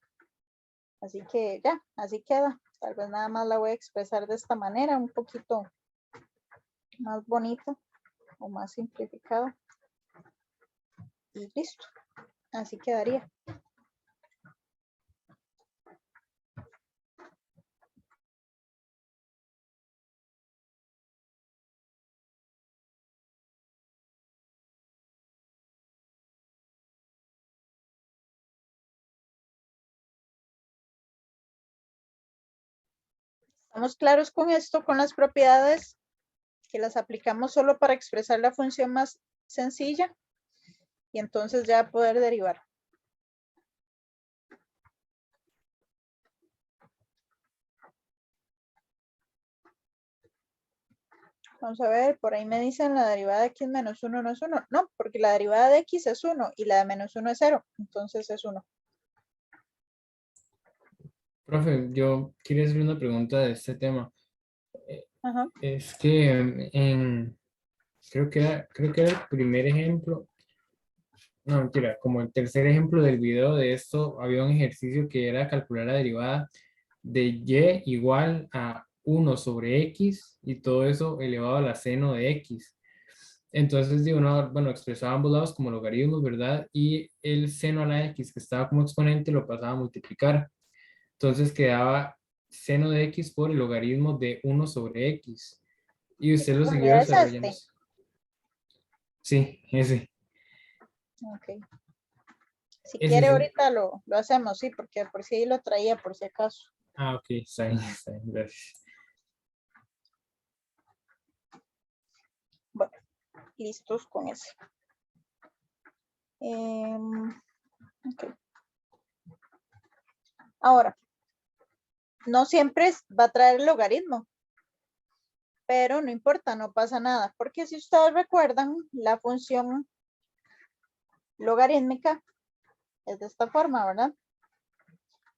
Así que ya, así queda. Tal vez nada más la voy a expresar de esta manera, un poquito más bonito o más simplificado. Y listo. Así quedaría. ¿Estamos claros con esto, con las propiedades que las aplicamos solo para expresar la función más sencilla? Y entonces ya poder derivar. Vamos a ver, por ahí me dicen la derivada de x menos 1 no es 1. No, porque la derivada de x es 1 y la de menos 1 es 0. Entonces es 1. Profe, yo quería hacer una pregunta de este tema. Ajá. Es que creo que era el primer ejemplo, no mentira, como el tercer ejemplo del video de esto, había un ejercicio que era calcular la derivada de y igual a 1 sobre x y todo eso elevado a la seno de x. Entonces, digo, bueno, expresaba ambos lados como logaritmos, ¿verdad? Y el seno a la x que estaba como exponente lo pasaba a multiplicar. Entonces quedaba seno de x por el logaritmo de 1 sobre x. Y usted lo siguió ¿Es desarrollando. este? Sí, ese. Ok. Si Ese quiere es ahorita lo hacemos, sí, porque por si ahí lo traía, por si acaso. Ah, ok, está bien, gracias. Bueno, listos con eso. Ok. Ahora, no siempre va a traer el logaritmo, pero no importa, no pasa nada, porque si ustedes recuerdan, la función logarítmica es de esta forma, ¿verdad?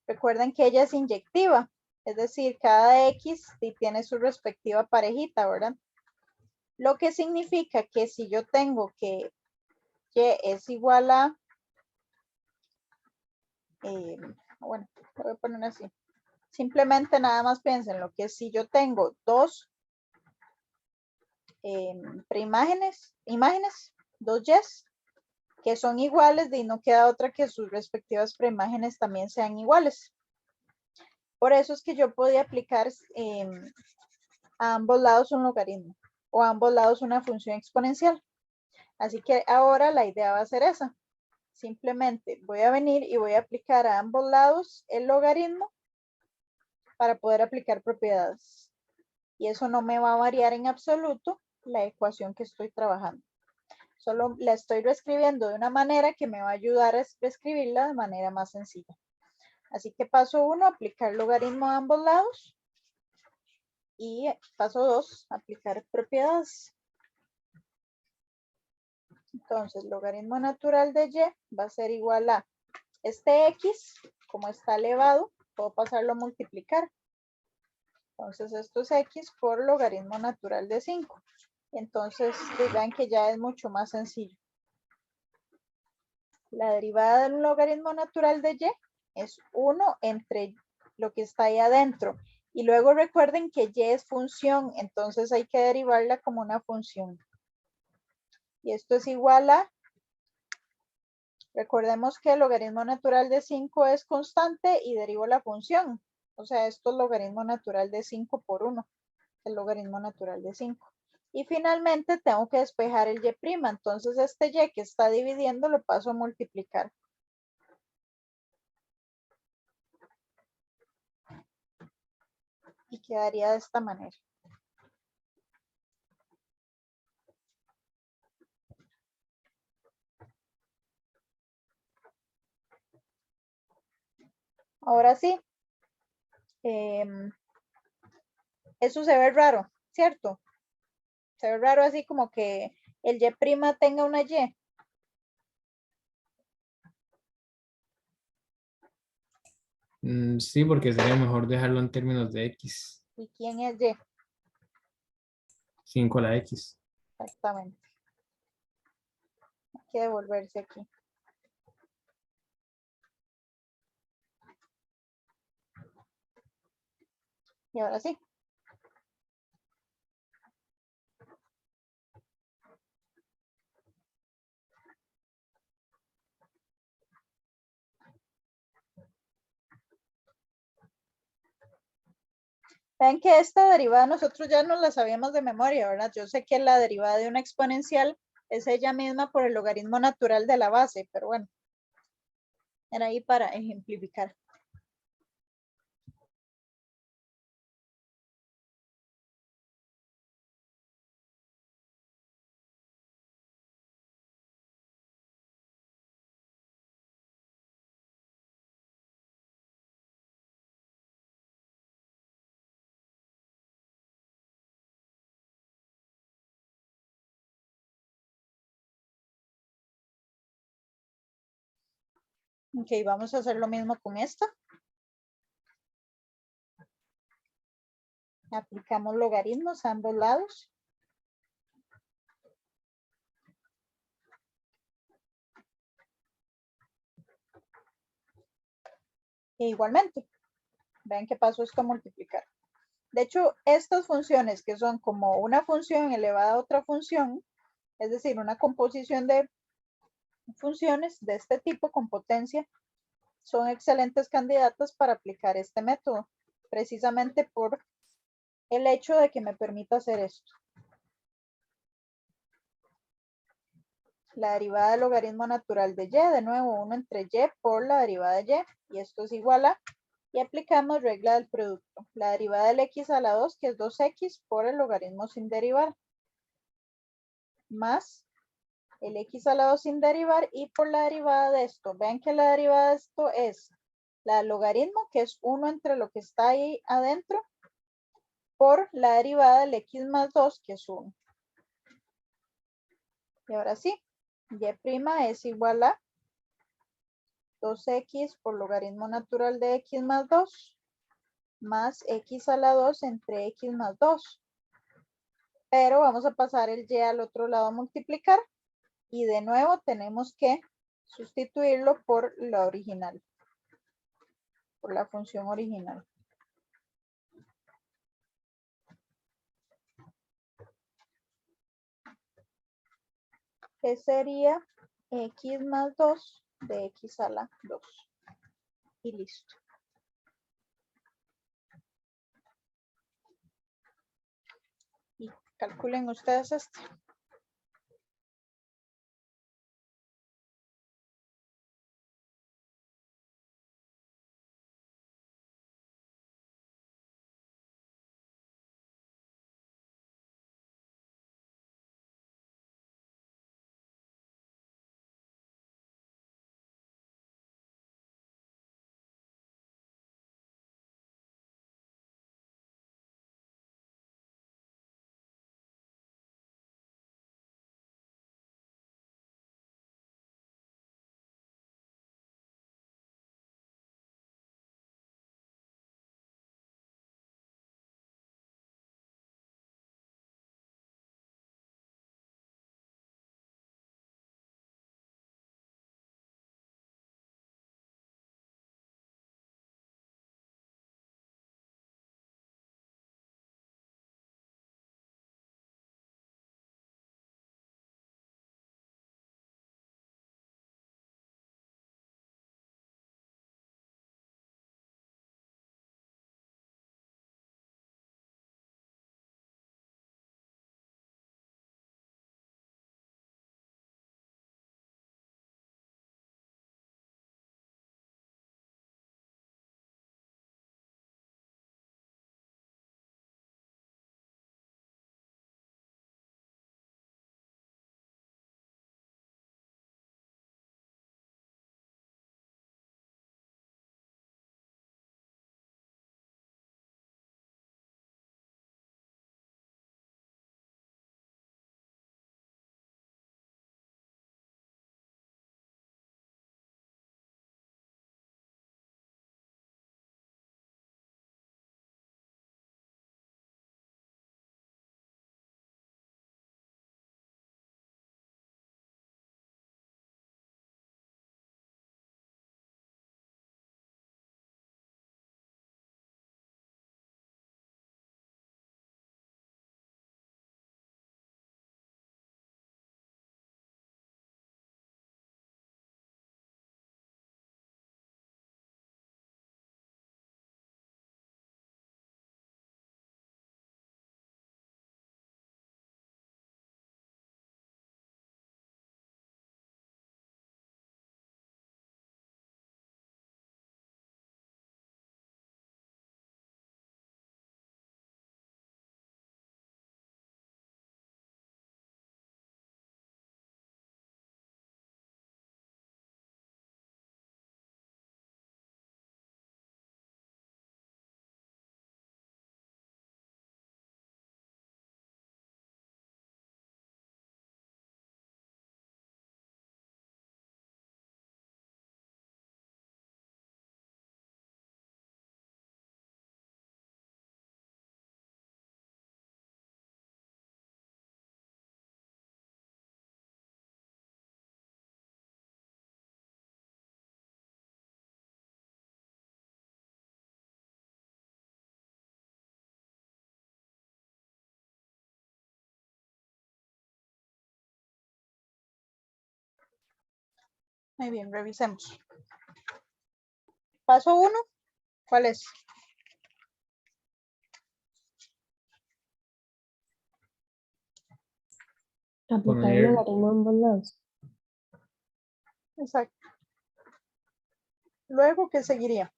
Recuerden que ella es inyectiva, es decir, cada x tiene su respectiva parejita, ¿verdad? Lo que significa que si yo tengo que y es igual a, bueno, lo voy a poner así. Simplemente nada más piensen lo que es si yo tengo dos preimágenes, dos Y's, que son iguales, y no queda otra que sus respectivas preimágenes también sean iguales. Por eso es que yo podía aplicar a ambos lados un logaritmo o a ambos lados una función exponencial. Así que ahora la idea va a ser esa. Simplemente voy a venir y voy a aplicar a ambos lados el logaritmo para poder aplicar propiedades. Y eso no me va a variar en absoluto la ecuación que estoy trabajando. Solo la estoy reescribiendo de una manera que me va a ayudar a reescribirla de manera más sencilla. Así que paso 1, aplicar logaritmo a ambos lados. Y paso 2, aplicar propiedades. Entonces, logaritmo natural de y va a ser igual a este x, como está elevado, puedo pasarlo a multiplicar. Entonces, esto es x por logaritmo natural de 5. Entonces, vean que ya es mucho más sencillo. La derivada del logaritmo natural de y es 1 entre lo que está ahí adentro. Y luego recuerden que y es función, entonces hay que derivarla como una función. Y esto es igual a, recordemos que el logaritmo natural de 5 es constante y derivo la función. O sea, esto es logaritmo natural de 5 por 1, el logaritmo natural de 5. Y finalmente tengo que despejar el y', entonces este y que está dividiendo lo paso a multiplicar. Y quedaría de esta manera. Ahora sí. Eso se ve raro, ¿cierto? Se ve raro así como que el y' tenga una y. Sí, porque sería mejor dejarlo en términos de x. ¿Y quién es y? 5 a la x. Exactamente. Hay que devolverse aquí. Y ahora sí. Ven que esta derivada nosotros ya no la sabíamos de memoria, ¿verdad? Yo sé que la derivada de una exponencial es ella misma por el logaritmo natural de la base, pero bueno. Era ahí para ejemplificar. Ok, vamos a hacer lo mismo con esta. Aplicamos logaritmos a ambos lados. E igualmente, vean que paso esto a multiplicar. De hecho, estas funciones que son como una función elevada a otra función, es decir, una composición de funciones de este tipo con potencia, son excelentes candidatas para aplicar este método, precisamente por el hecho de que me permita hacer esto. La derivada del logaritmo natural de y, de nuevo 1 entre y por la derivada de y esto es igual a, y aplicamos regla del producto. La derivada del x a la 2, que es 2x, por el logaritmo sin derivar, más el x a la 2 sin derivar, y por la derivada de esto. Vean que la derivada de esto es la del logaritmo, que es 1 entre lo que está ahí adentro, por la derivada del x más 2, que es 1. Y ahora sí, y' es igual a 2x por logaritmo natural de x más 2, más x a la 2 entre x más 2. Pero vamos a pasar el y al otro lado a multiplicar. Y de nuevo tenemos que sustituirlo por la original. Por la función original. que sería x más 2 de x a la 2. Y listo. Y calculen ustedes este. Muy bien, revisemos. Paso 1, ¿cuál es? Aplicar el Poner- logaritmo a ambos lados. Exacto. Luego, ¿qué seguiría?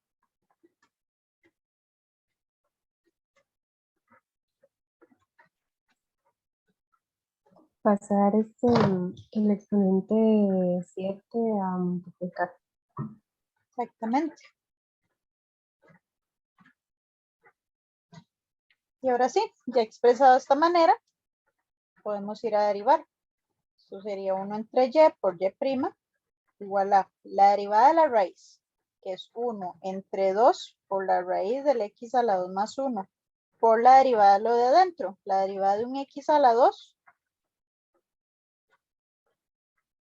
Pasar el exponente de 7 a multiplicar. Exactamente. Y ahora sí, ya expresado de esta manera, podemos ir a derivar. Esto sería 1 entre y por y' igual a la derivada de la raíz, que es 1 entre 2 por la raíz del x a la 2 más 1, por la derivada de lo de adentro. La derivada de un x a la 2,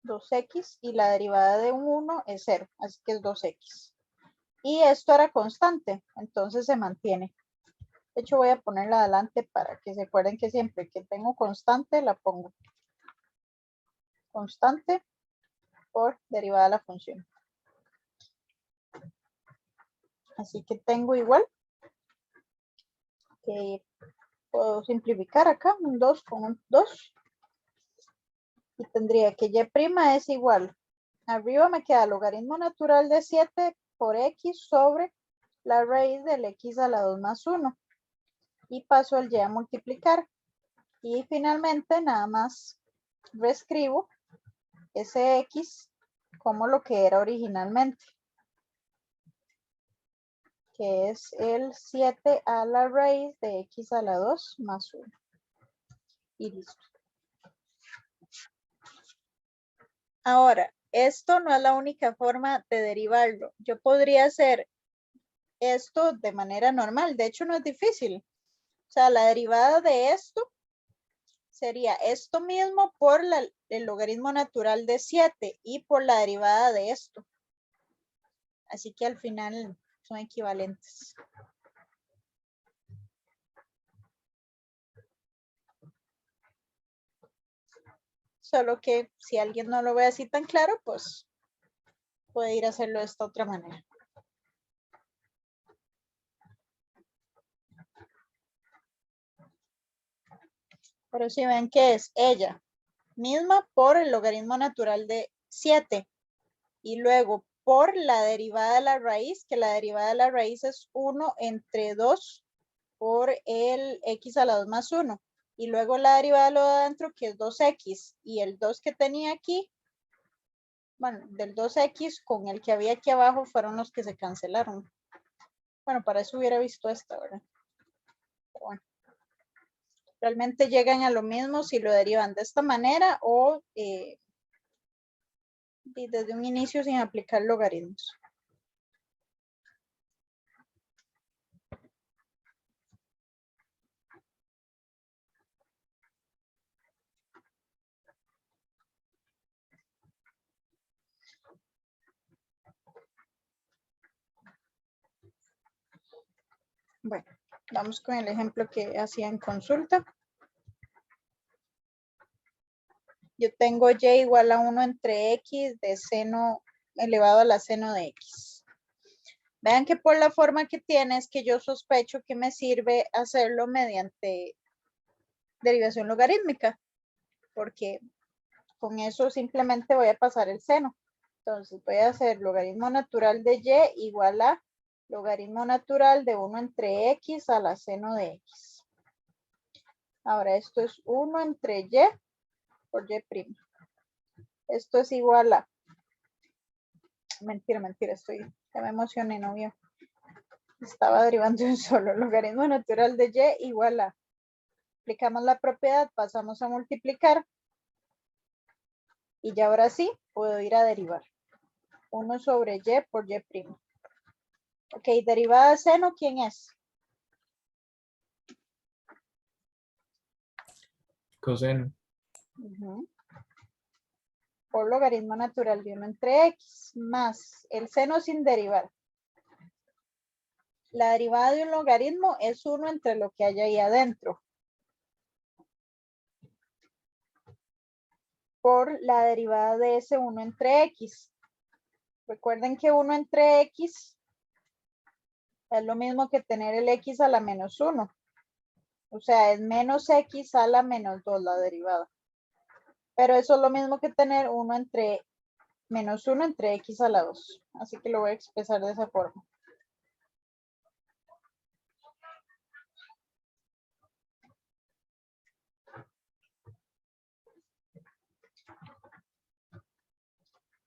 2x, y la derivada de un 1 es 0, así que es 2x. Y esto era constante, entonces se mantiene. De hecho, voy a ponerla adelante para que se acuerden que siempre que tengo constante la pongo. constante por derivada de la función. Así que tengo igual que puedo simplificar acá un 2 con un 2 y tendría que y' es igual. Arriba me queda logaritmo natural de 7 por x sobre la raíz del x a la 2 más 1 y paso el y a multiplicar y finalmente nada más reescribo ese x como lo que era originalmente, que es el 7 a la raíz de x a la 2 más 1 y listo. Ahora, esto no es la única forma de derivarlo. Yo podría hacer esto de manera normal. De hecho, no es difícil. O sea, la derivada de esto sería esto mismo por el logaritmo natural de 7 y por la derivada de esto. Así que al final son equivalentes. Solo que si alguien no lo ve así tan claro, pues puede ir a hacerlo de esta otra manera. Pero si ven que es ella misma por el logaritmo natural de 7 y luego por la derivada de la raíz, que la derivada de la raíz es 1 entre 2 por el x a la 2 más 1. Y luego la derivada de lo de adentro, que es 2x. Y el 2 que tenía aquí, bueno, del 2x con el que había aquí abajo fueron los que se cancelaron. Bueno, para eso hubiera visto esta, ¿verdad? Pero bueno. Realmente llegan a lo mismo si lo derivan de esta manera o desde un inicio sin aplicar logaritmos. Bueno, vamos con el ejemplo que hacía en consulta. Yo tengo y igual a 1 entre x de seno elevado a la seno de x. Vean que por la forma que tiene es que yo sospecho que me sirve hacerlo mediante derivación logarítmica, porque con eso simplemente voy a pasar el seno. Entonces voy a hacer logaritmo natural de y igual a logaritmo natural de 1 entre x a la seno de x. Ahora esto es 1 entre y por y'. Esto es igual a... Mentira, ya me emocioné, no vio. Estaba derivando un solo. Logaritmo natural de y igual a... Aplicamos la propiedad, pasamos a multiplicar. Y ya ahora sí, puedo ir a derivar. 1 sobre y por y'. Ok, derivada de seno, ¿quién es? Coseno. Por logaritmo natural de 1 entre x más el seno sin derivar. La derivada de un logaritmo es 1 entre lo que hay ahí adentro. Por la derivada de ese 1 entre x. Recuerden que 1 entre x es lo mismo que tener el x a la menos 1. O sea, es menos x a la menos 2 la derivada. Pero eso es lo mismo que tener 1 entre menos 1 entre x a la 2. Así que lo voy a expresar de esa forma.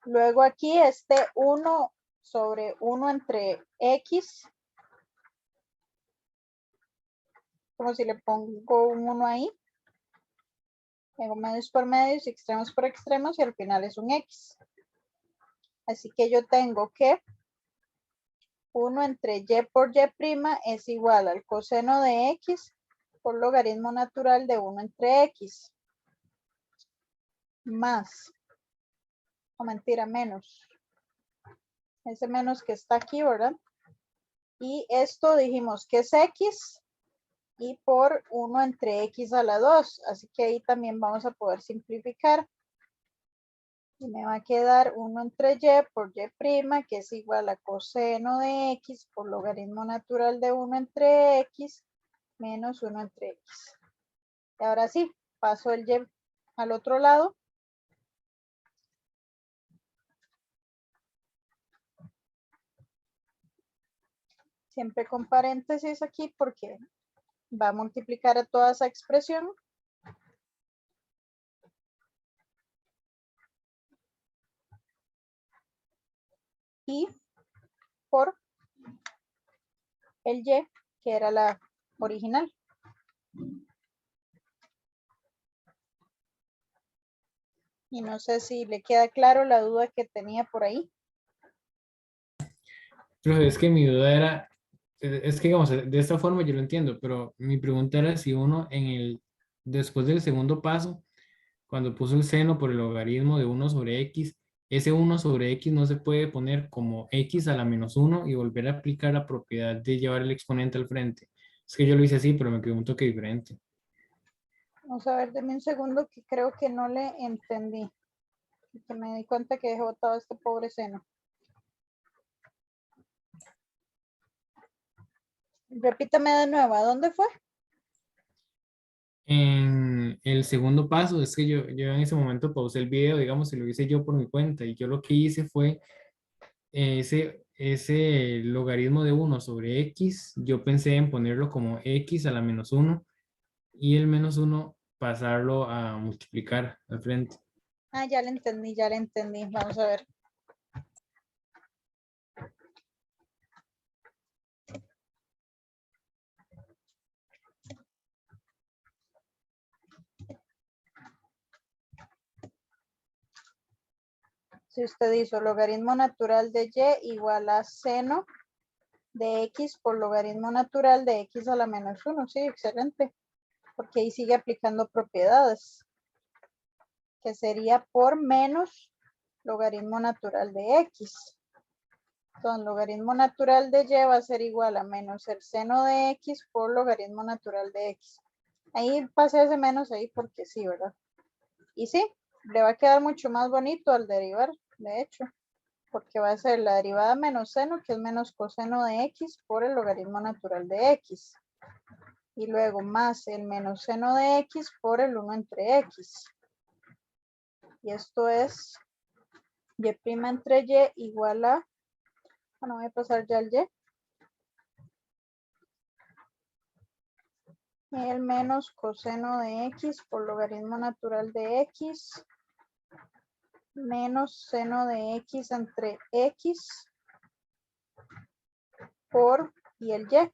Luego aquí este 1 sobre 1 entre x. Como si le pongo un 1 ahí. Tengo medios por medios, extremos por extremos y al final es un x. Así que yo tengo que 1 entre y por y' es igual al coseno de x por logaritmo natural de 1 entre x. Más, o mentira, menos. Ese menos que está aquí, ¿verdad? Y esto dijimos que es x y por 1 entre x a la 2. Así que ahí también vamos a poder simplificar. Y me va a quedar 1 entre y por y prima, que es igual a coseno de x por logaritmo natural de 1 entre x menos 1 entre x. Y ahora sí, paso el y al otro lado. Siempre con paréntesis aquí porque va a multiplicar a toda esa expresión. Y por el y, que era la original. Y no sé si le queda claro la duda que tenía por ahí. Pero es que mi duda era, es que digamos, de esta forma yo lo entiendo, pero mi pregunta era si uno después del segundo paso, cuando puso el seno por el logaritmo de 1 sobre x, ese 1 sobre x no se puede poner como x a la menos 1 y volver a aplicar la propiedad de llevar el exponente al frente. Es que yo lo hice así, pero me quedó un toque diferente. Vamos a ver, deme un segundo que creo que no le entendí. Que me di cuenta que dejé botado este pobre seno. Repítame de nuevo, ¿a dónde fue? En el segundo paso, es que yo en ese momento pausé el video, digamos, y lo hice yo por mi cuenta, y yo lo que hice fue ese logaritmo de 1 sobre x, yo pensé en ponerlo como x a la menos 1 y el menos 1 pasarlo a multiplicar al frente. Ah, ya le entendí, ya le entendí. Vamos a ver. Si usted hizo logaritmo natural de y igual a seno de x por logaritmo natural de x a la menos 1. Sí, excelente. Porque ahí sigue aplicando propiedades. Que sería por menos logaritmo natural de x. Entonces, logaritmo natural de y va a ser igual a menos el seno de x por logaritmo natural de x. Ahí pasé ese menos ahí porque sí, ¿verdad? Y sí, le va a quedar mucho más bonito al derivar, de hecho, porque va a ser la derivada menos seno, que es menos coseno de x por el logaritmo natural de x. Y luego más el menos seno de x por el 1 entre x. Y esto es y' entre y igual a, bueno, voy a pasar ya al y. El menos coseno de x por logaritmo natural de x menos seno de x entre x por y el y.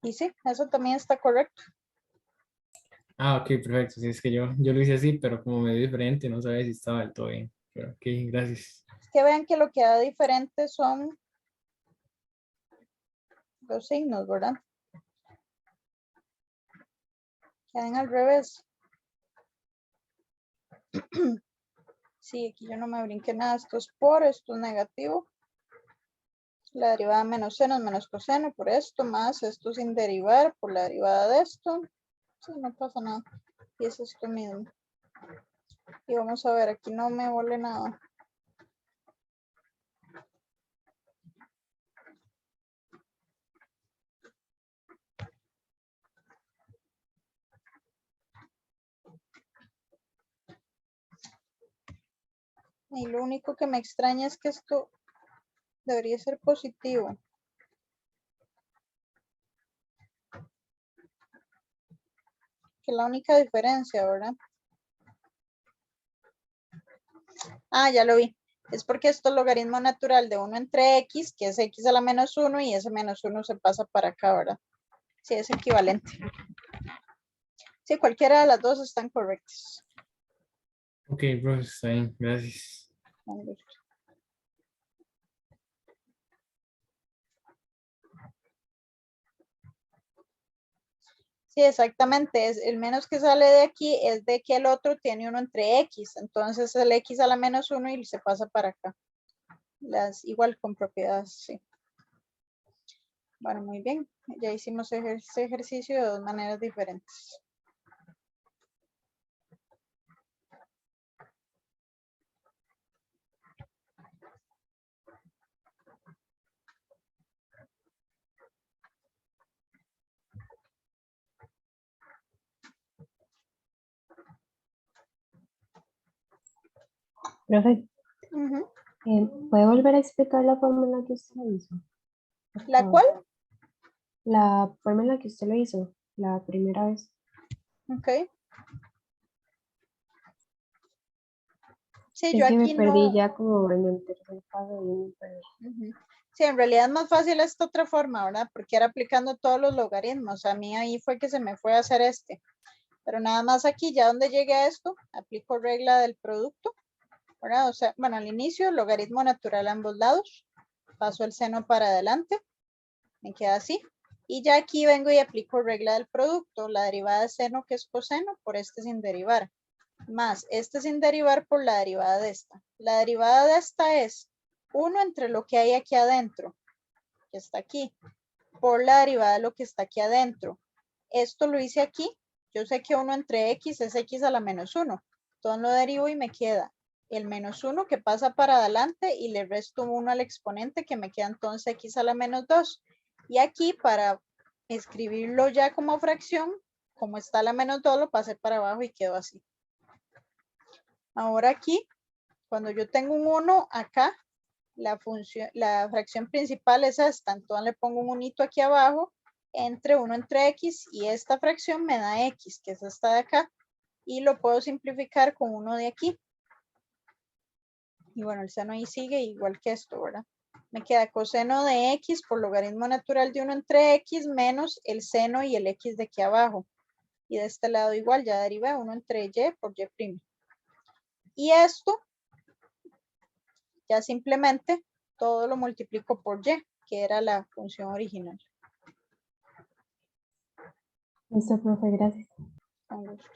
Y sí, eso también está correcto. Ah, ok, perfecto. Sí, es que yo lo hice así, pero como medio diferente, no sabía si estaba del todo bien. Pero ok, gracias. Es que vean que lo que da diferente son los signos, ¿verdad? Quedan al revés. Sí, aquí yo no me brinqué nada. Esto es por, esto es negativo. La derivada menos seno es menos coseno por esto, más esto sin derivar por la derivada de esto. Sí, no pasa nada. Y es esto mismo. Y vamos a ver, aquí no me vuelve nada. Y lo único que me extraña es que esto debería ser positivo. Que es la única diferencia, ¿verdad? Ah, ya lo vi. Es porque esto es logaritmo natural de 1 entre x, que es x a la menos 1, y ese menos 1 se pasa para acá, ¿verdad? Sí, es equivalente. Sí, cualquiera de las dos están correctas. Ok, profe, está bien, gracias. Con gusto. Sí, exactamente. Es, el menos que sale de aquí es de que el otro tiene 1 entre X. Entonces el X a la menos 1 y se pasa para acá. Igual con propiedades, sí. Bueno, muy bien. Ya hicimos ese ejercicio de 2 maneras diferentes. Profe, Ujú. ¿puede volver a explicar la forma en la que usted lo hizo? Por ¿La favor. cual? La forma en la que usted lo hizo la primera vez. Ok. Sí, yo Es que me aquí perdí no. ya como en el tercer paso y me perdí. Ujú. Sí, en realidad es más fácil esta otra forma, ¿verdad? Porque era aplicando todos los logaritmos. A mí ahí fue que se me fue a hacer este. Pero nada más aquí, ya donde llegue a esto, aplico regla del producto, ¿verdad? O sea, bueno, al inicio, logaritmo natural a ambos lados. Paso el seno para adelante. Me queda así. Y ya aquí vengo y aplico regla del producto. La derivada de seno, que es coseno, por este sin derivar. Más este sin derivar por la derivada de esta. La derivada de esta es 1 entre lo que hay aquí adentro, que está aquí, por la derivada de lo que está aquí adentro. Esto lo hice aquí. Yo sé que 1 entre x es x a la menos 1. Entonces lo derivo y me queda el menos 1 que pasa para adelante y le resto 1 al exponente que me queda entonces x a la menos 2. Y aquí para escribirlo ya como fracción, como está la menos 2, lo pasé para abajo y quedó así. Ahora aquí, cuando yo tengo un 1 acá, la fracción principal es esta. Entonces le pongo un unito aquí abajo, entre 1 entre x, y esta fracción me da x, que es esta de acá. Y lo puedo simplificar con 1 de aquí. Y bueno, el seno ahí sigue igual que esto, ¿verdad? Me queda coseno de x por logaritmo natural de 1 entre x menos el seno y el x de aquí abajo. Y de este lado igual, ya derivé 1 entre y por y'. Y esto, ya simplemente todo lo multiplico por y, que era la función original. Listo, profe, gracias. Con gusto.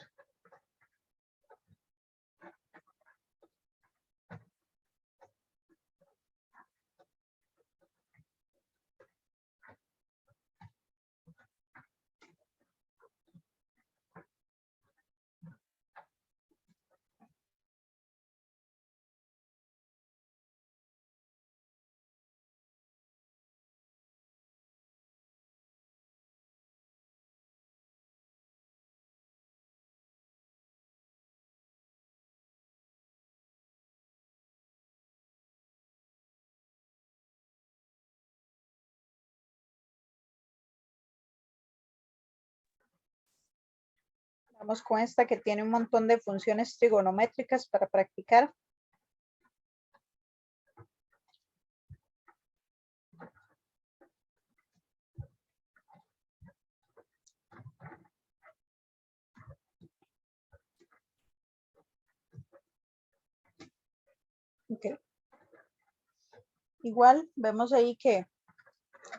Vamos con esta que tiene un montón de funciones trigonométricas para practicar. Okay. Igual vemos ahí que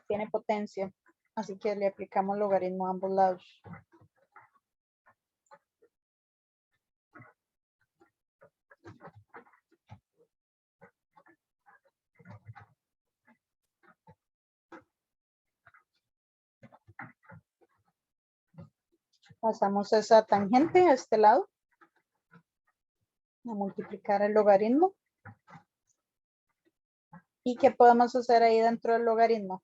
tiene potencia, así que le aplicamos logaritmo a ambos lados. Pasamos esa tangente a este lado, a multiplicar el logaritmo. ¿Y qué podemos hacer ahí dentro del logaritmo?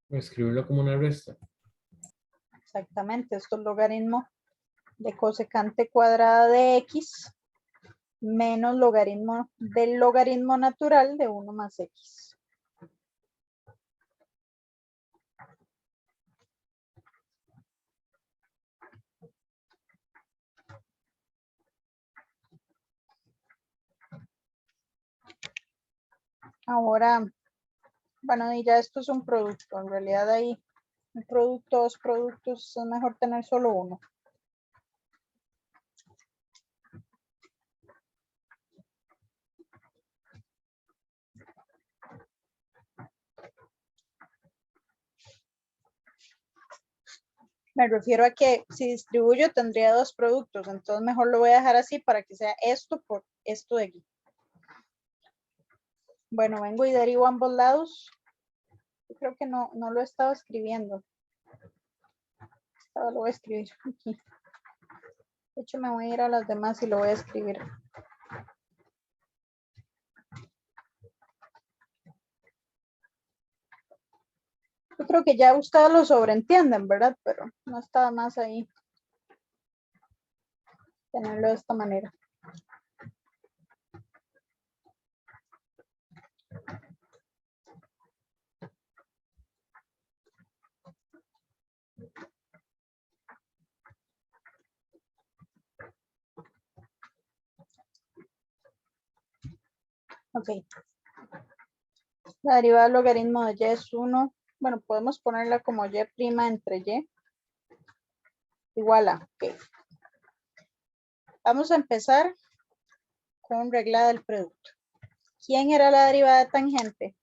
Escribirlo como una resta. Exactamente, esto es logaritmo de cosecante cuadrada de x menos logaritmo del logaritmo natural de 1 más x. Ahora, bueno, y ya esto es un producto. En realidad ahí, un producto, dos productos, es mejor tener solo uno. Me refiero a que si distribuyo tendría dos productos, entonces mejor lo voy a dejar así para que sea esto por esto de aquí. Bueno, vengo y derivo ambos lados. Yo creo que no lo he estado escribiendo. Lo voy a escribir aquí. De hecho, me voy a ir a las demás y lo voy a escribir. Yo creo que ya ustedes lo sobreentienden, ¿verdad? Pero no está más ahí tenerlo de esta manera. Ok. La derivada del logaritmo de y es 1. Bueno, podemos ponerla como y' entre y. Igual a, ok. Vamos a empezar con regla del producto. ¿Quién era la derivada de tangente?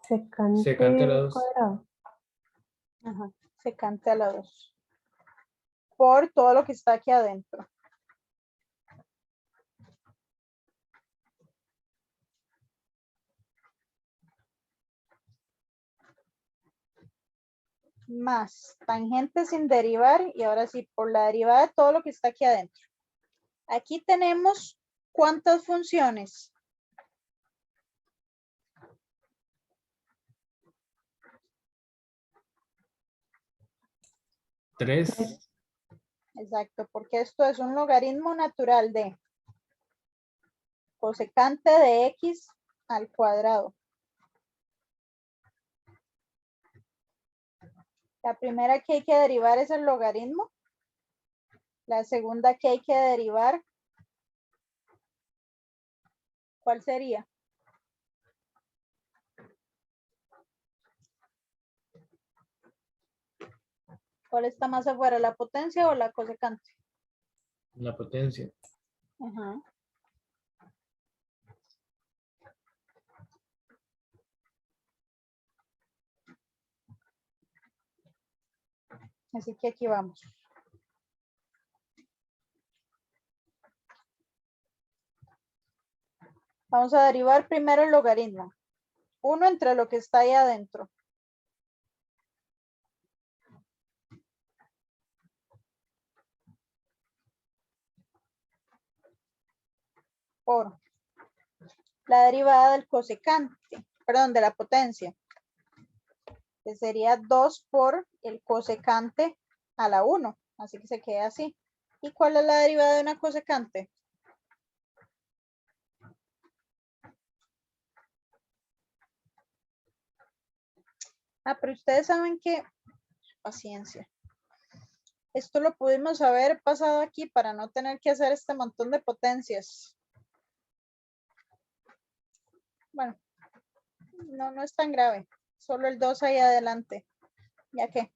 Secante Secante a la 2. cuadrado. Ajá, secante a la 2. Por todo lo que está aquí adentro. Más tangente sin derivar y ahora sí por la derivada de todo lo que está aquí adentro. Aquí tenemos ¿cuántas funciones? Tres. Exacto, porque esto es un logaritmo natural de cosecante de x al cuadrado. La primera que hay que derivar es el logaritmo. La segunda que hay que derivar, ¿cuál sería? ¿Cuál está más afuera, la potencia o la cosecante? La potencia. Ajá. Así que aquí vamos. Vamos a derivar primero el logaritmo. 1 entre lo que está ahí adentro. Por la derivada del cosecante, perdón, de la potencia, que sería 2 por el cosecante a la 1, así que se queda así. ¿Y cuál es la derivada de una cosecante? Pero ustedes saben que, paciencia, esto lo pudimos haber pasado aquí para no tener que hacer este montón de potencias. Bueno, no es tan grave. Solo el 2 ahí adelante. ¿Ya qué?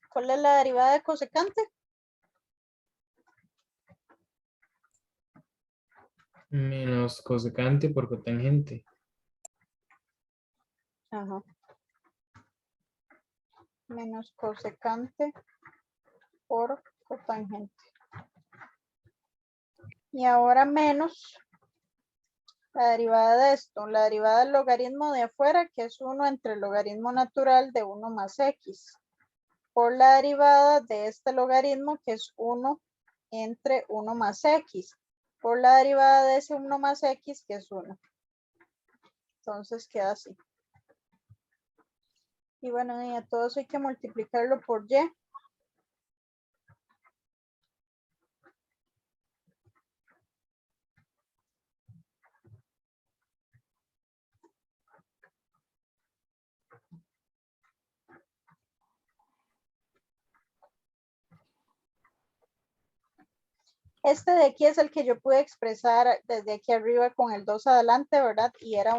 ¿Cuál es la derivada de cosecante? Menos cosecante por cotangente. Ajá. Menos cosecante por cotangente. Y ahora menos la derivada de esto, la derivada del logaritmo de afuera, que es 1 entre el logaritmo natural de 1 más x, por la derivada de este logaritmo, que es 1 entre 1 más x, por la derivada de ese 1 más x, que es 1. Entonces queda así. Y bueno, y a todo eso hay que multiplicarlo por y. Este de aquí es el que yo pude expresar desde aquí arriba con el 2 adelante, ¿verdad? Y era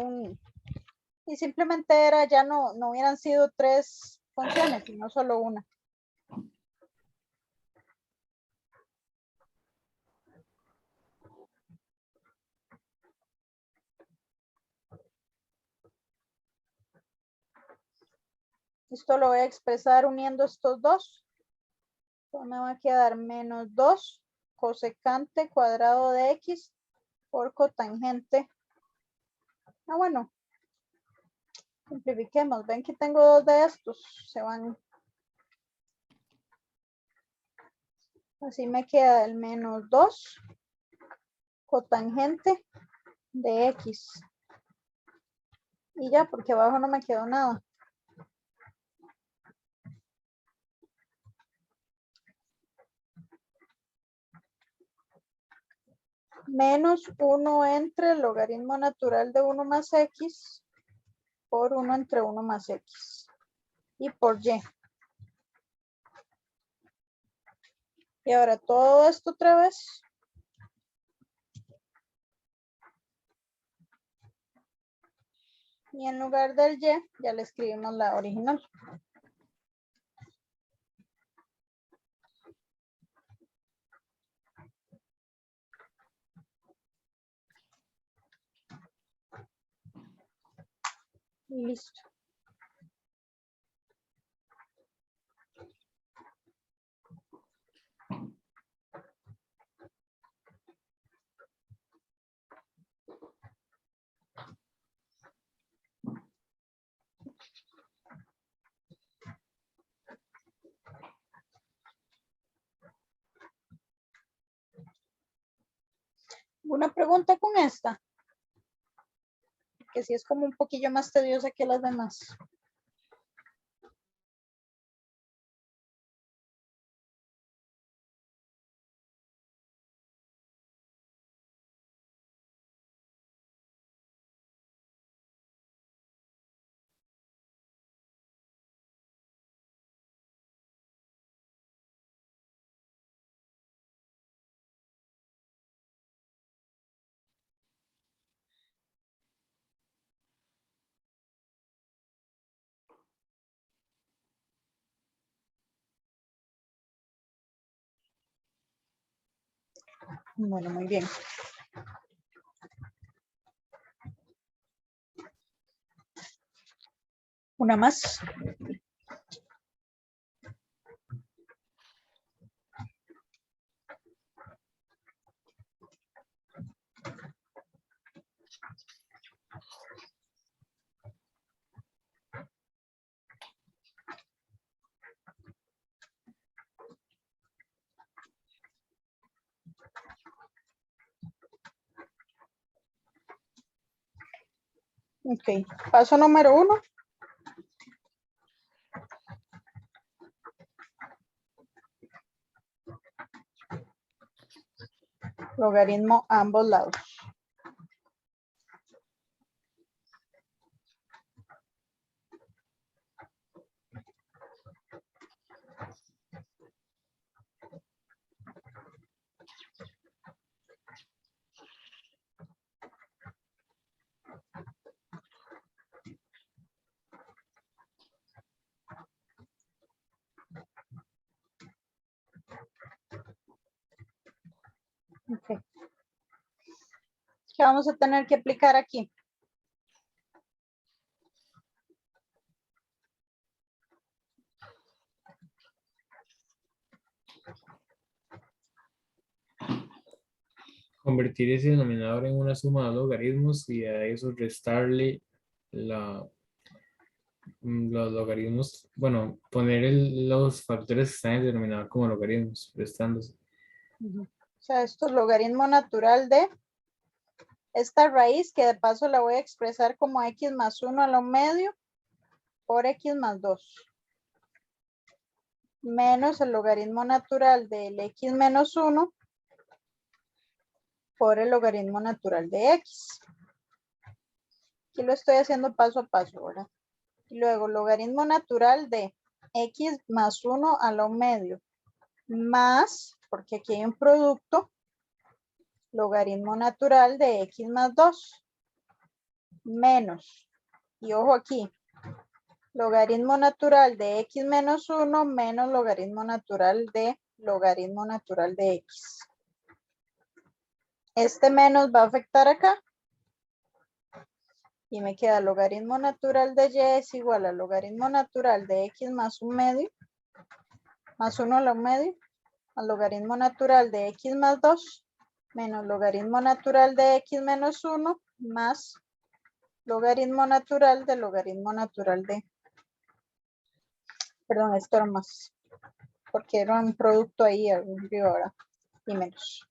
y simplemente era, ya no hubieran sido 3 funciones, sino solo una. Esto lo voy a expresar uniendo estos dos. Entonces me va a quedar menos 2 cosecante cuadrado de x por cotangente. Ah, bueno. Simplifiquemos. Ven que tengo dos de estos. Se van. Así me queda el menos 2 cotangente de x. Y ya, porque abajo no me quedó nada. Menos 1 entre el logaritmo natural de 1 más x por 1 entre 1 más x. Y por y. Y ahora todo esto otra vez. Y en lugar del y, ya le escribimos la original. Y listo. ¿Una pregunta con esta? Que sí es como un poquillo más tediosa que las demás. Bueno, muy bien. Una más. Ok, paso número 1. Logaritmo a ambos lados. Okay. ¿Qué vamos a tener que aplicar aquí? Convertir ese denominador en una suma de logaritmos y a eso restarle los logaritmos, bueno, poner los factores que están en el denominador como logaritmos, restándose. O sea, esto es logaritmo natural de esta raíz, que de paso la voy a expresar como x más 1 a lo medio por x más 2. Menos el logaritmo natural del x menos 1 por el logaritmo natural de x. Aquí lo estoy haciendo paso a paso, ¿verdad? Y luego logaritmo natural de x más 1 a lo medio más, porque aquí hay un producto, logaritmo natural de x más 2 menos, y ojo aquí, logaritmo natural de x menos 1 menos logaritmo natural de x. Este menos va a afectar acá. Y me queda logaritmo natural de y es igual al logaritmo natural de x más un medio, más 1 a la medio, al logaritmo natural de x más 2, menos logaritmo natural de x menos 1, más logaritmo natural de, perdón, esto era más, porque era un producto ahí arriba ahora, y menos.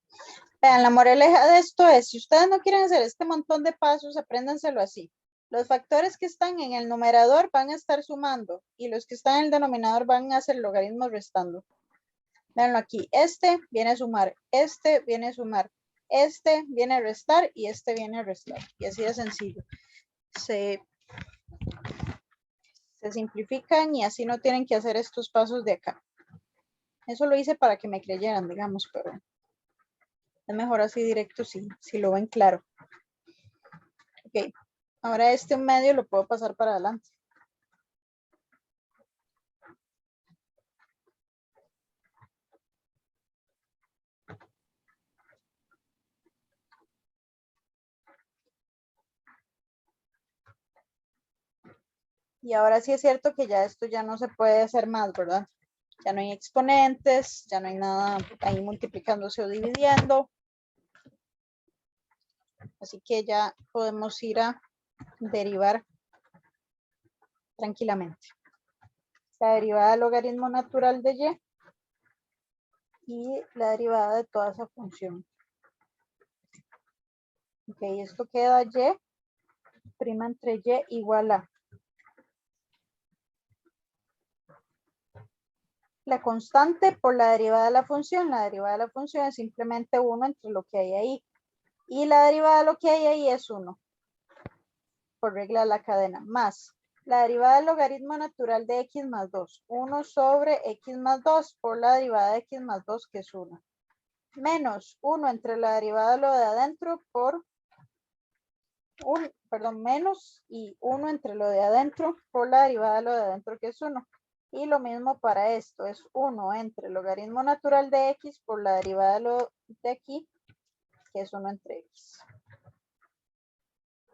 Vean, la moraleja de esto es, si ustedes no quieren hacer este montón de pasos, apréndanselo así. Los factores que están en el numerador van a estar sumando y los que están en el denominador van a hacer logaritmos restando. Veanlo aquí, este viene a sumar, este viene a sumar, este viene a restar y este viene a restar. Y así de sencillo. Se simplifican y así no tienen que hacer estos pasos de acá. Eso lo hice para que me creyeran, digamos, pero es mejor así directo si lo ven claro. Ok, ahora este medio lo puedo pasar para adelante. Y ahora sí es cierto que ya esto ya no se puede hacer más, ¿verdad? Ya no hay exponentes, ya no hay nada ahí multiplicándose o dividiendo. Así que ya podemos ir a derivar tranquilamente. La derivada del logaritmo natural de y la derivada de toda esa función. Ok, esto queda y prima entre y igual a la constante por la derivada de la función. La derivada de la función es simplemente 1 entre lo que hay ahí. Y la derivada de lo que hay ahí es 1. Por regla de la cadena. Más la derivada del logaritmo natural de x más 2. 1 sobre x más 2 por la derivada de x más 2 que es 1. Menos 1 entre la derivada de lo de adentro por menos y 1 entre lo de adentro por la derivada de lo de adentro que es 1. Y lo mismo para esto, es 1 entre el logaritmo natural de x por la derivada de lo de aquí, que es 1 entre x.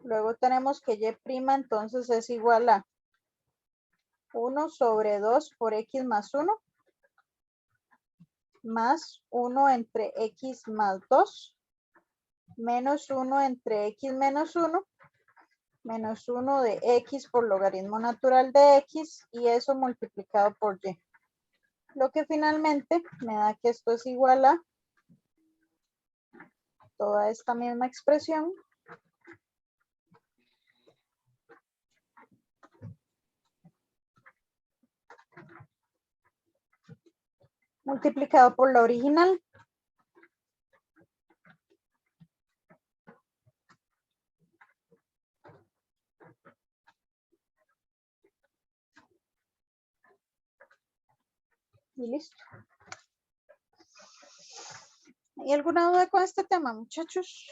Luego tenemos que y' entonces es igual a 1 sobre 2 por x más 1 más 1 entre x más 2 menos 1 entre x menos 1 menos 1 de x por logaritmo natural de x y eso multiplicado por y. Lo que finalmente me da que esto es igual a toda esta misma expresión multiplicado por la original. Y listo. ¿Hay alguna duda con este tema, muchachos?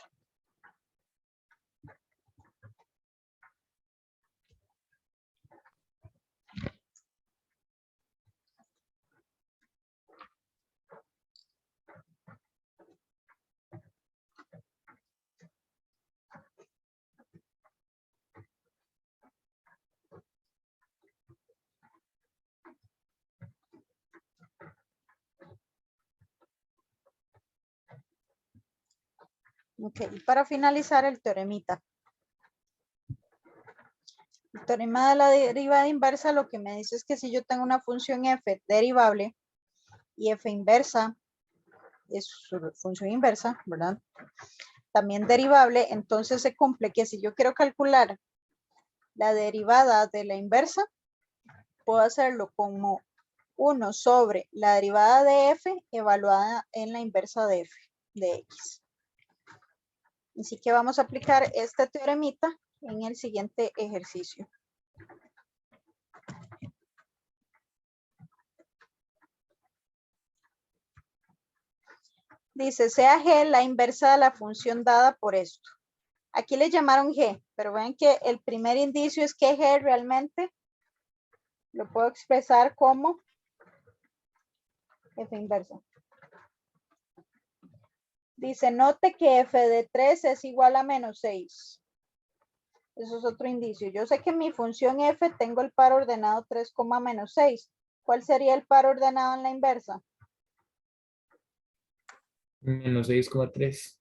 Ok, y para finalizar el teoremita. El teorema de la derivada inversa lo que me dice es que si yo tengo una función f derivable y f inversa es su función inversa, ¿verdad? También derivable, entonces se cumple que si yo quiero calcular la derivada de la inversa, puedo hacerlo como 1 sobre la derivada de f evaluada en la inversa de f de x. Así que vamos a aplicar este teoremita en el siguiente ejercicio. Dice, sea g la inversa de la función dada por esto. Aquí le llamaron g, pero ven que el primer indicio es que g realmente lo puedo expresar como f inversa. Dice, note que f de 3 es igual a menos 6. Eso es otro indicio. Yo sé que en mi función f tengo el par ordenado 3, menos 6. ¿Cuál sería el par ordenado en la inversa? Menos 6,3.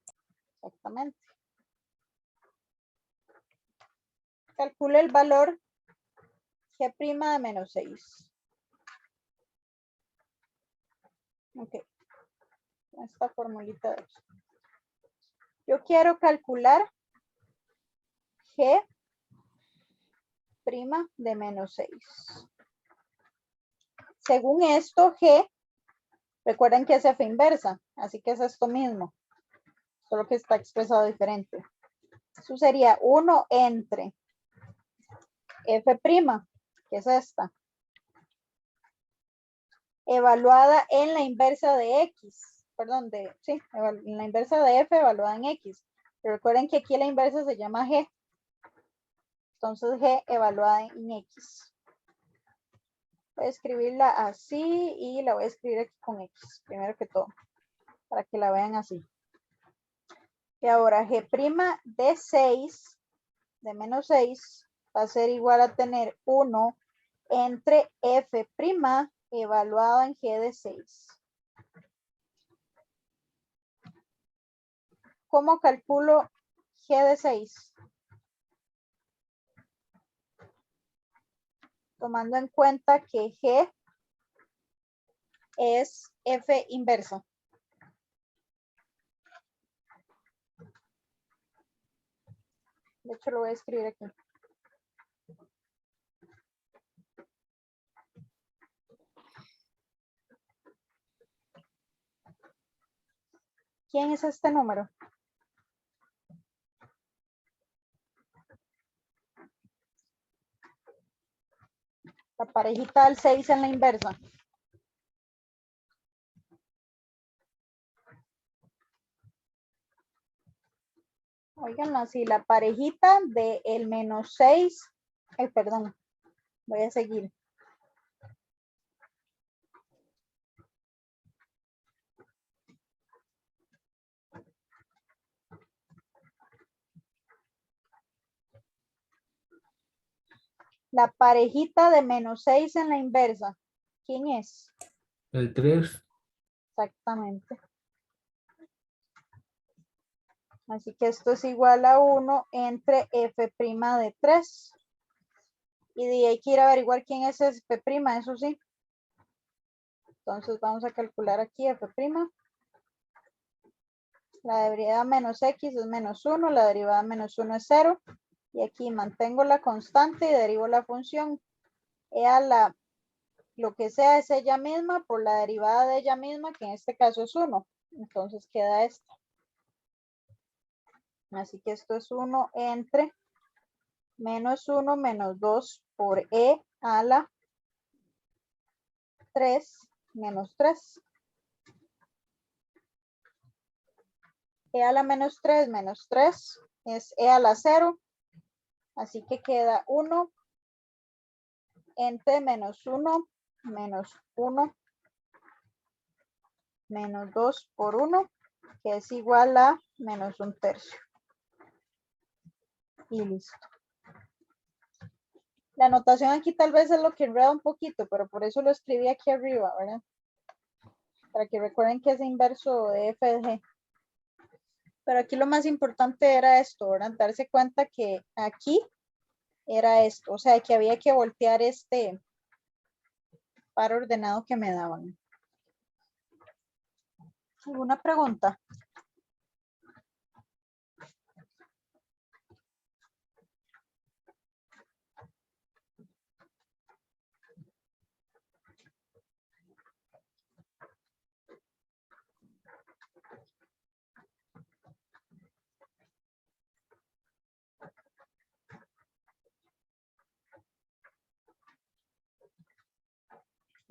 Exactamente. Calcule el valor g' de menos 6. Ok. Esta formulita de aquí. Yo quiero calcular g' de menos 6. Según esto, g, recuerden que es f inversa, así que es esto mismo, solo que está expresado diferente. Eso sería 1 entre f', que es esta, evaluada en la inversa de x, perdón, en la inversa de f evaluada en x. Pero recuerden que aquí la inversa se llama g, entonces g evaluada en x. Voy a escribirla así y la voy a escribir aquí con x, primero que todo, para que la vean así. Y ahora g' de 6, de menos 6, va a ser igual a tener 1 entre f' evaluado en g de 6. ¿Cómo calculo g de 6? Tomando en cuenta que g es f inversa. De hecho, lo voy a escribir aquí. ¿Quién es este número? La parejita del 6 en la inversa. Oigan así, la parejita del menos 6. Perdón, voy a seguir. La parejita de menos 6 en la inversa. ¿Quién es? El 3. Exactamente. Así que esto es igual a 1 entre f' de 3. Y de ahí hay que ir a averiguar quién es f', eso sí. Entonces vamos a calcular aquí f'. La derivada menos x es menos 1, la derivada menos 1 es 0. Y aquí mantengo la constante y derivo la función. Lo que sea es ella misma por la derivada de ella misma, que en este caso es 1. Entonces queda esta. Así que esto es 1 entre menos 1 menos 2 por e a la 3 menos 3. E a la menos 3 es e a la 0. Así que queda 1 entre menos 1 menos 1 menos 2 por 1, que es igual a menos 1/3. Y listo. La anotación aquí tal vez es lo que enreda un poquito, pero por eso lo escribí aquí arriba, ¿verdad? Para que recuerden que es inverso de f de g. Pero aquí lo más importante era esto, ¿verdad? Darse cuenta que aquí era esto, o sea, que había que voltear este par ordenado que me daban. ¿Alguna pregunta?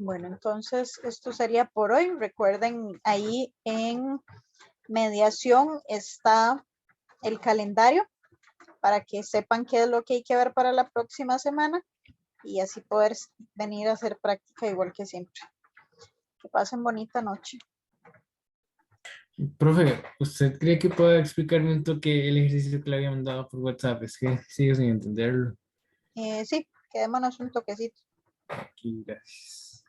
Bueno, entonces esto sería por hoy. Recuerden, ahí en mediación está el calendario para que sepan qué es lo que hay que ver para la próxima semana y así poder venir a hacer práctica igual que siempre. Que pasen bonita noche. Profe, ¿usted cree que pueda explicarme un toque el ejercicio que le había mandado por WhatsApp? Es que sigo sin entenderlo. Sí, quedémonos un toquecito. Aquí, gracias.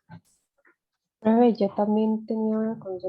Profe, yo también tenía una consulta.